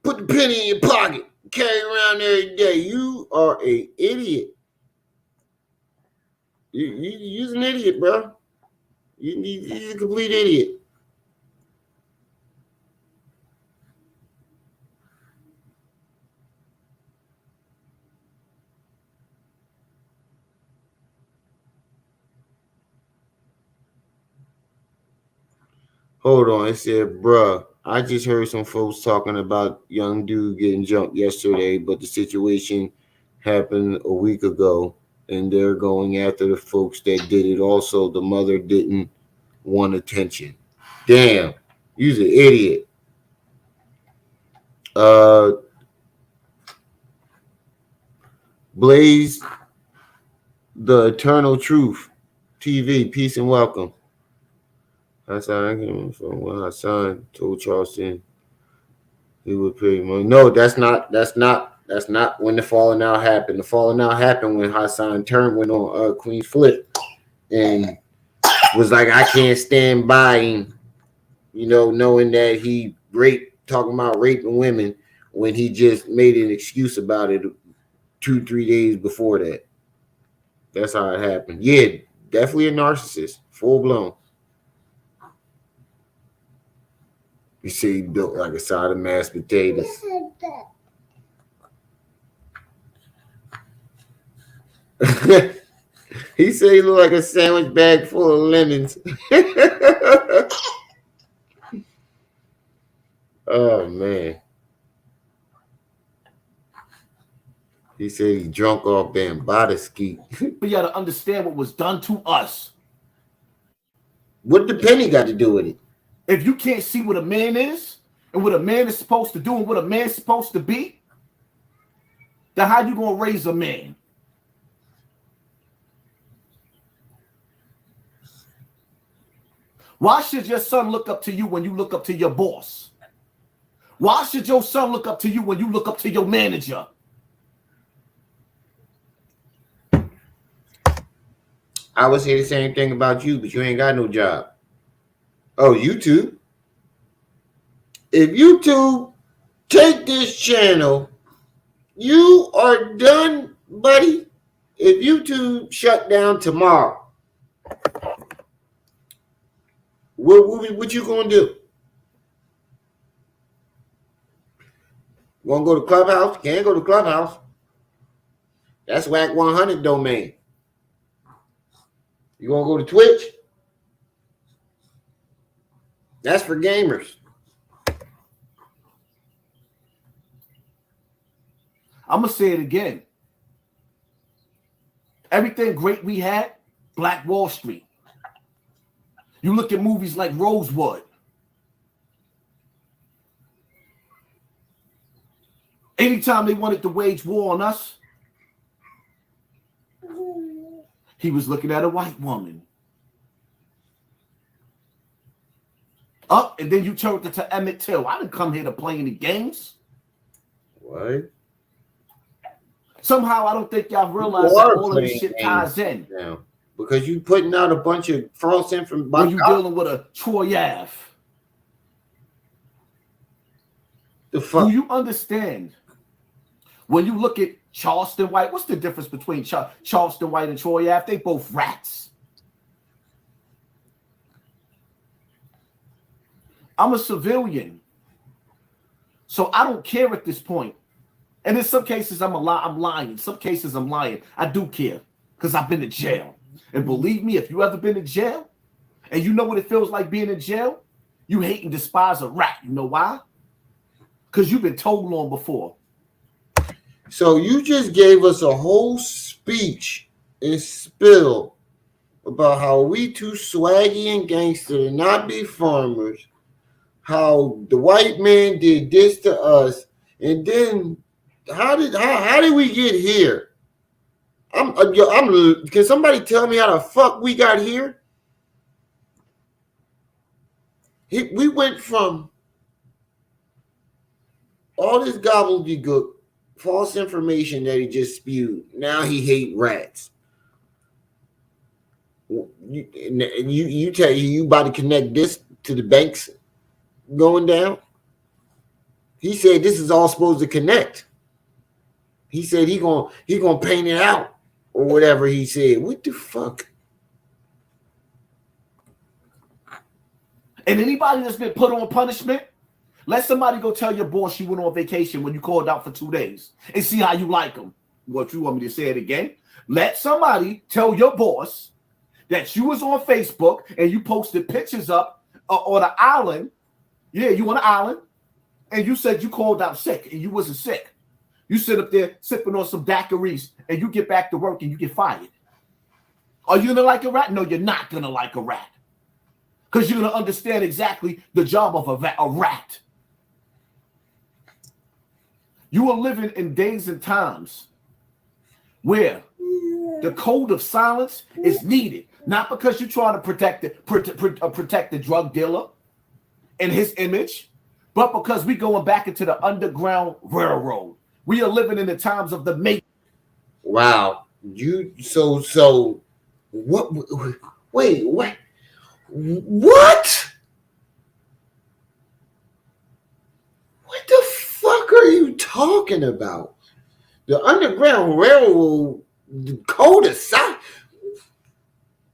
Put the penny in your pocket. Carry around every day. You are an idiot. You're an idiot, bro. You're a complete idiot. Hold on. It said, bruh, I just heard some folks talking about young dude getting jumped yesterday, but the situation happened a week ago, and they're going after the folks that did it also. The mother didn't want attention. Damn, you're an idiot. Blaze the Eternal Truth TV, peace and welcome. Hassan, from when Hassan told Charleston he would pay money. No, that's not when the falling out happened. The falling out happened when Hassan went on Queen Flip and was like, I can't stand by him, knowing that he talking about raping women when he just made an excuse about it 2-3 days before that. That's how it happened. Yeah, definitely a narcissist, full blown. You see, he built like a side of mashed potatoes. He said he looked like a sandwich bag full of lemons. Oh, man. He said he drunk off Bambada ski. We got to understand what was done to us. What did the penny got to do with it? If you can't see what a man is and what a man is supposed to do and what a man's supposed to be, then how you going to raise a man? Why should your son look up to you when you look up to your boss? Why should your son look up to you when you look up to your manager? I would say the same thing about you, but you ain't got no job. Oh, YouTube. If YouTube take this channel, you are done, buddy. If YouTube shut down tomorrow, what you gonna do? You wanna go to Clubhouse? Can't go to Clubhouse. That's WAC 100 domain. You gonna go to Twitch? That's for gamers. I'm going to say it again. Everything great we had, Black Wall Street. You look at movies like Rosewood. Anytime they wanted to wage war on us, he was looking at a white woman. Up, and then you turned it to Emmett Till. I didn't come here to play any games. What? Somehow I don't think y'all realize that all of this shit ties in. Now, because you putting out a bunch of false information. When you dealing with a Troy Ave. The fuck? Do you understand? When you look at Charleston White, what's the difference between Charleston White and Troy Ave? They both rats. I'm a civilian. So I don't care at this point And in some cases, I'm lying. In some cases, I'm lying. I do care because I've been to jail. And believe me, if you ever been to jail and you know what it feels like being in jail, you hate and despise a rat. You know why? Because you've been told on before. So you just gave us a whole speech and spill about how we too swaggy and gangster to not be farmers, how the white man did this to us, and then how did we get here? Can somebody tell me how the fuck we got here? We went from all this gobbledygook, false information that he just spewed. Now he hate rats. You tell you about to connect this to the banks going down. He said this is all supposed to connect. He said he gonna paint it out or whatever he said. What the fuck? And anybody that's been put on punishment, let somebody go tell your boss you went on vacation when you called out for 2 days and see how you like them. What, you want me to say it again? Let somebody tell your boss that you was on Facebook and you posted pictures up on an island. Yeah, you on an island, and you said you called out sick and you wasn't sick. You sit up there sipping on some daiquiris and you get back to work and you get fired. Are you gonna like a rat? No, you're not gonna like a rat. Because you're gonna understand exactly the job of a rat. You are living in days and times where the code of silence is needed, not because you're trying to protect the drug dealer and his image, but because we're going back into the Underground Railroad. We are living in the times of the mate. Wow, so what? Wait, what? What? What the fuck are you talking about? The Underground Railroad, the code of silence.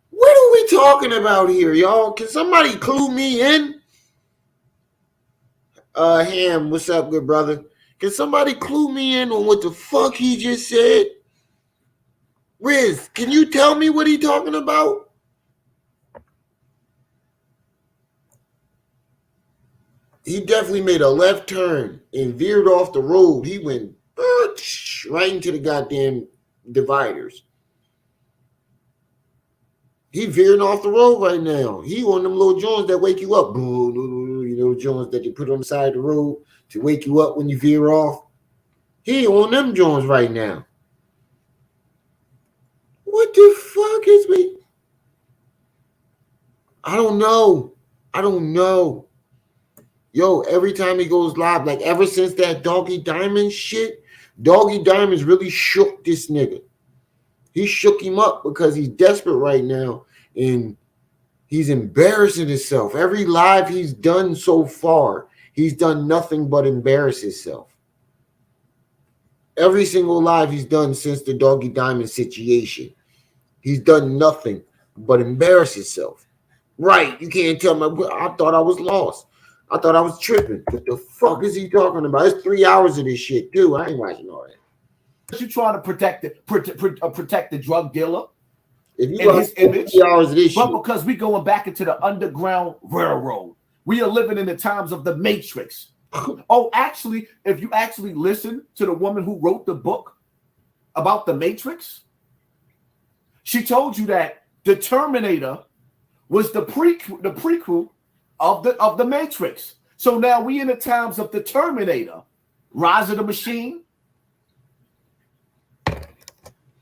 What are we talking about here, y'all? Can somebody clue me in? Ham, what's up, good brother? Can somebody clue me in on what the fuck he just said? Riz, can you tell me what he talking about? He definitely made a left turn and veered off the road. He went right into the goddamn dividers. He veering off the road right now. He one of them little joints that wake you up. You know, joints that you put on the side of the road to wake you up when you veer off. He on them joints right now. What the fuck is we? I don't know. Yo, every time he goes live, like ever since that Doggy Diamond shit, Doggy Diamond's really shook this nigga. He shook him up because he's desperate right now and he's embarrassing himself. Every live he's done so far, he's done nothing but embarrass himself. Every single live he's done since the Doggy Diamond situation, he's done nothing but embarrass himself. Right, you can't tell me. I thought I was lost. I thought I was tripping. What the fuck is he talking about? It's 3 hours of this shit, too. I ain't watching all that. You're trying to protect the drug dealer If you and his image, 3 hours of this but shit. because we're going back into the Underground Railroad. We are living in the times of the Matrix. Oh, actually, if you actually listen to the woman who wrote the book about the Matrix, she told you that the Terminator was the prequel of the Matrix. So now we in the times of the Terminator, Rise of the Machine.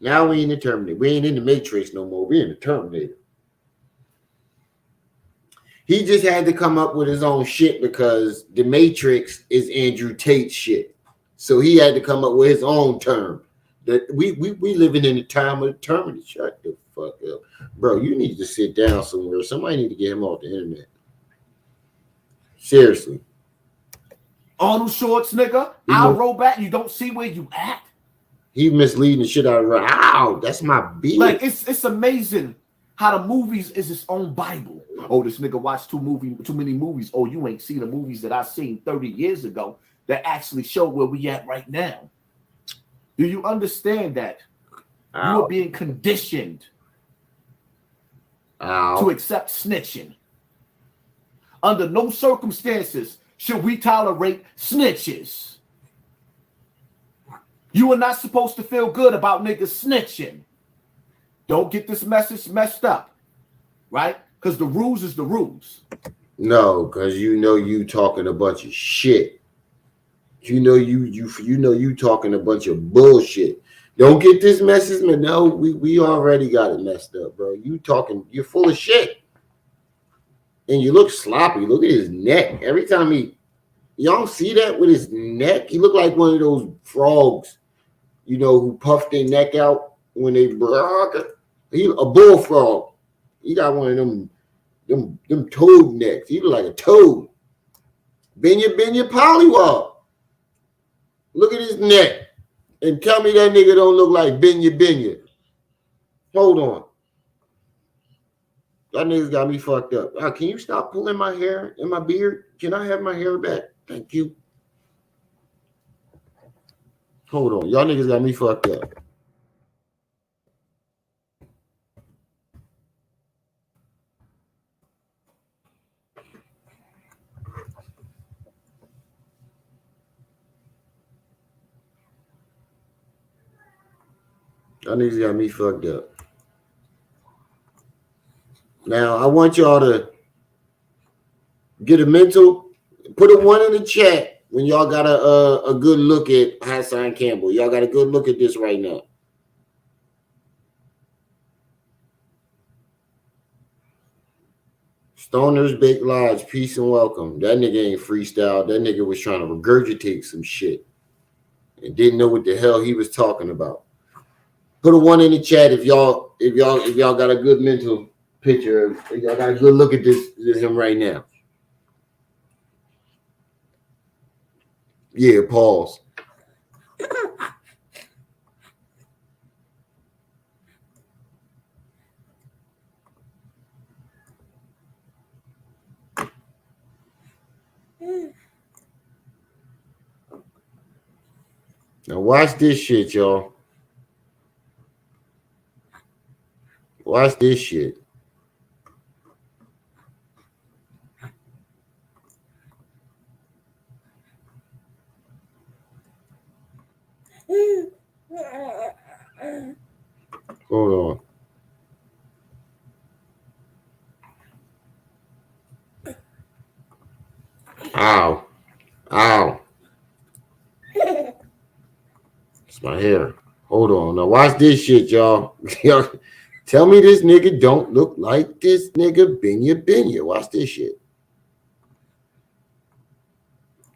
Now we in the Terminator. We ain't in the Matrix no more. We in the Terminator. He just had to come up with his own shit because the Matrix is Andrew Tate's shit. So he had to come up with his own term. That we living in the time of the Terminator. Shut the fuck up. Bro, you need to sit down somewhere. Somebody need to get him off the internet. Seriously. Arnold Schwarzenegger, I'll roll back. You don't see where you at. He misleading the shit out of her. Ow, that's my beat. Like it's amazing how the movies is its own Bible. Oh, this nigga watched too many movies. Oh, you ain't seen the movies that I seen 30 years ago that actually show where we at right now. Do you understand that? You are being conditioned to accept snitching. Under no circumstances should we tolerate snitches. You are not supposed to feel good about niggas snitching. Don't get this message messed up, right? Because the rules is the rules. No, because you talking a bunch of shit. You know you talking a bunch of bullshit. Don't get this message, man. No, we already got it messed up, bro. You're full of shit. And you look sloppy. Look at his neck. Every time y'all see that with his neck? He look like one of those frogs, who puff their neck out when they he a bullfrog. He got one of them toad necks. He look like a toad. Benya Pollywog. Look at his neck. And tell me that nigga don't look like Benya. Hold on. That niggas got me fucked up. Can you stop pulling my hair and my beard? Can I have my hair back? Thank you. Hold on. Y'all niggas got me fucked up. Y'all niggas got me fucked up. Now, I want y'all to get a mental, put a 1 in the chat when y'all got a good look at Hassan Campbell. Y'all got a good look at this right now. Stoner's Big Lodge, peace and welcome. That nigga ain't freestyle. That nigga was trying to regurgitate some shit and didn't know what the hell he was talking about. Put a 1 in the chat if y'all got a good mental picture. If y'all got a good look at this him right now. Yeah, pause. Now watch this shit, y'all. Watch this shit. Hold on. Ow. It's my hair. Hold on. Now watch this shit, y'all. Tell me this nigga don't look like this nigga Benya. Watch this shit.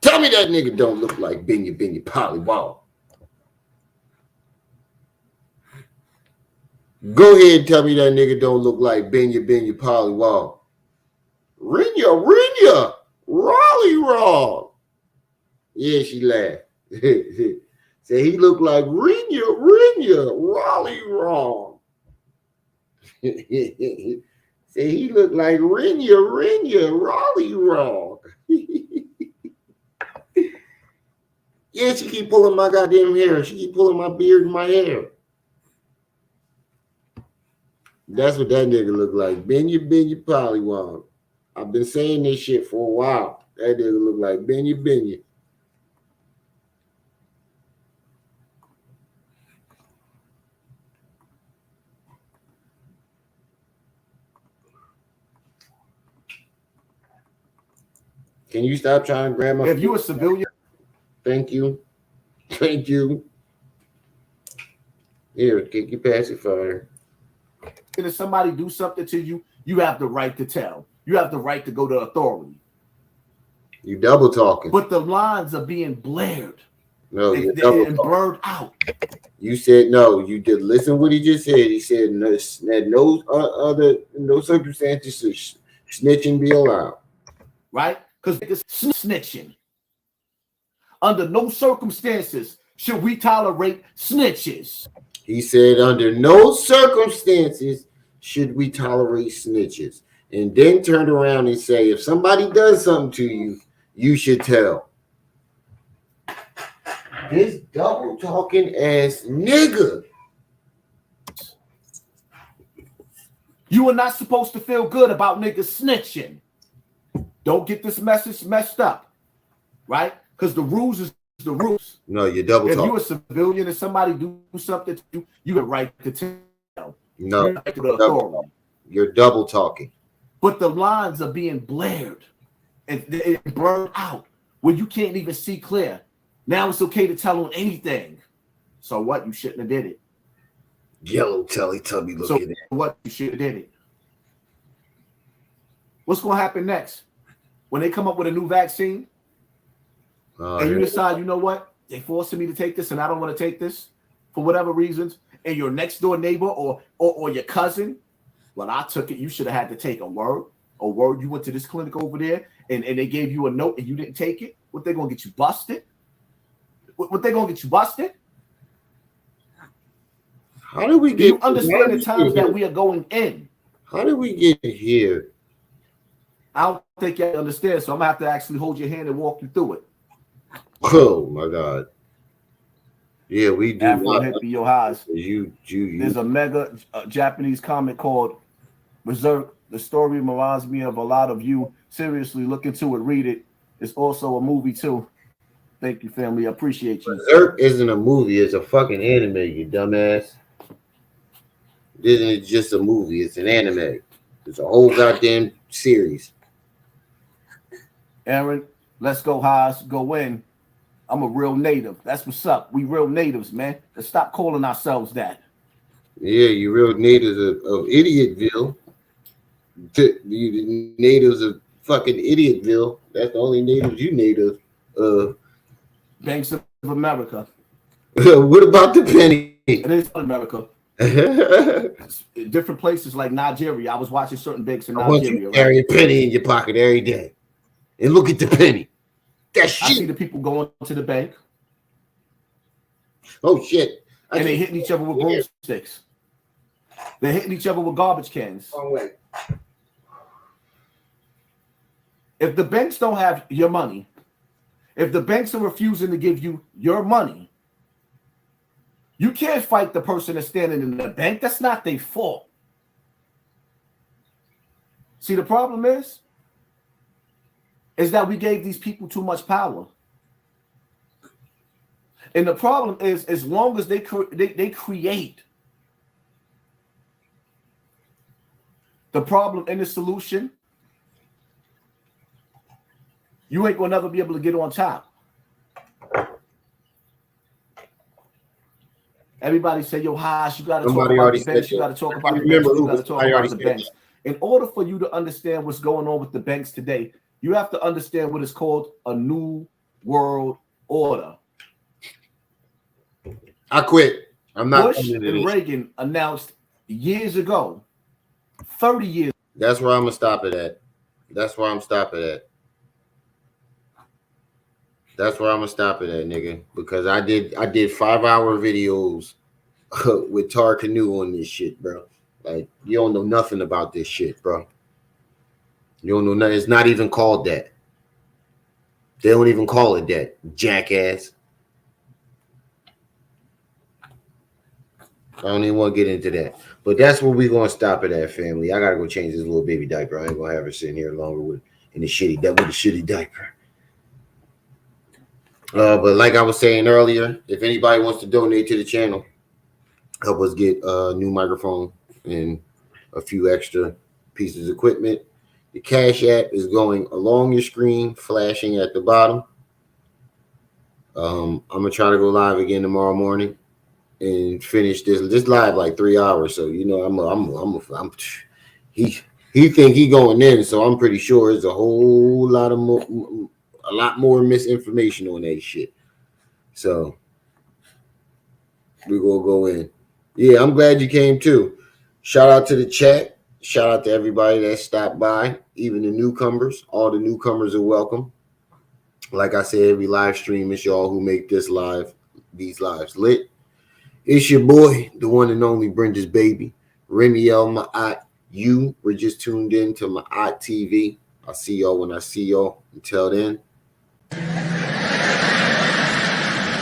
Tell me that nigga don't look like Benya Pollywog. Go ahead and tell me that nigga don't look like Benya Pollywog. Rinya, Raleigh Raw. Yeah, she laughed. Say he looked like Rinya, Raleigh Raw. Say he looked like Rinya, Raleigh Raw. Yeah, she keep pulling my goddamn hair. She keep pulling my beard and my hair. That's what that nigga look like. Benya Pollywog. I've been saying this shit for a while. That nigga look like Benya. Can you stop trying to grab my... If you a civilian... Thank you. Here, take your pacifier. If somebody do something to you, you have the right to tell. You have the right to go to authority. You double talking. But the lines are being blared. No, and blurred out. You said no. You did listen what he just said. He said no circumstances should snitching be allowed. Right? Because it's snitching. Under no circumstances should we tolerate snitches. He said under no circumstances should we tolerate snitches. And then turned around and say, if somebody does something to you, you should tell. This double talking ass nigga. You are not supposed to feel good about niggas snitching. Don't get this message messed up, right? Because the rules is the rules. No, you're double If talking. you're a civilian and somebody do something to you, you have a right to tell. No, You have right to the authority. you're double talking. But the lines are being blared and blurred out where you can't even see clear. Now it's okay to tell on anything. So what? You shouldn't have did it. Yellow Teletubby So looking at. what? You should have did it. What's going to happen next? When they come up with a new vaccine and you decide, you know what? They forcing me to take this and I don't want to take this for whatever reasons. And your next door neighbor or your cousin, well, I took it. You should have had to take a word. You went to this clinic over there and they gave you a note and you didn't take it. What, they going to get you busted? What they going to get you busted? How did we Do get? you understand the times that we are going in? How did we get here? I don't think you understand, so I'm gonna have to actually hold your hand and walk you through it. Oh my God! Yeah, we do. Afro hippie yo highs. You. There's a mega Japanese comic called Berserk. The story reminds me of a lot of you. Seriously, look into it, read it. It's also a movie too. Thank you, family. I appreciate you. Berserk isn't a movie; it's a fucking anime. You dumbass. Isn't it just a movie? It's an anime. It's a whole goddamn series. Aaron, let's go highs, go in. I'm a real native. That's what's up. We real natives, man. Let's stop calling ourselves that. Yeah, you real natives of Idiotville. You natives of fucking Idiotville. That's the only natives you native of. Banks of America. What about the penny? It is America. Different places like Nigeria. I was watching certain banks in I want you Nigeria. to carry a penny in your pocket every day. And look at the penny. That I see shit. the people going to the bank Oh shit. and they hitting each other with broomsticks. They're hitting each other with garbage cans. Oh wait. If the banks don't have your money, if the banks are refusing to give you your money, you can't fight the person that's standing in the bank. That's not their fault. See, the problem is that we gave these people too much power. And the problem is, as long as they create the problem and the solution, you ain't gonna never be able to get on top. Everybody say, yo, Haas, you gotta Somebody talk about already the banks, said you that. gotta talk about the Remember banks, you who, gotta but talk somebody about already the said banks. In order for you to understand what's going on with the banks today, you have to understand what is called a new world order. I quit. I'm not. Bush and Reagan announced years ago, 30 years. That's where I'm gonna stop it at. That's where I'm stopping at. That's where I'm gonna stop it at, nigga. Because I did 5-hour videos with Tar Canoe on this shit, bro. Like, you don't know nothing about this shit, bro. You don't know nothing. It's not even called that. They don't even call it that, jackass. I don't even want to get into that. But that's where we're going to stop it at, family. I got to go change this little baby diaper. I ain't going to have her sitting here longer in the shitty diaper. But like I was saying earlier, if anybody wants to donate to the channel, help us get a new microphone and a few extra pieces of equipment. The Cash App is going along your screen, flashing at the bottom. I'm going to try to go live again tomorrow morning and finish this live like 3 hours. So, you know, he think he going in. So I'm pretty sure there's a whole lot of a lot more misinformation on that shit. So we're going to go in. Yeah, I'm glad you came too. Shout out to the chat. Shout out to everybody that stopped by, even the newcomers. All the newcomers are welcome. Like I said, every live stream, it's y'all who make these lives lit. It's your boy, the one and only Brenda's baby, Remiel Ma'at. You were just tuned in to Ma'at TV. I'll see y'all when I see y'all. Until then.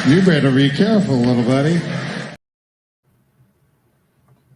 You better be careful, little buddy.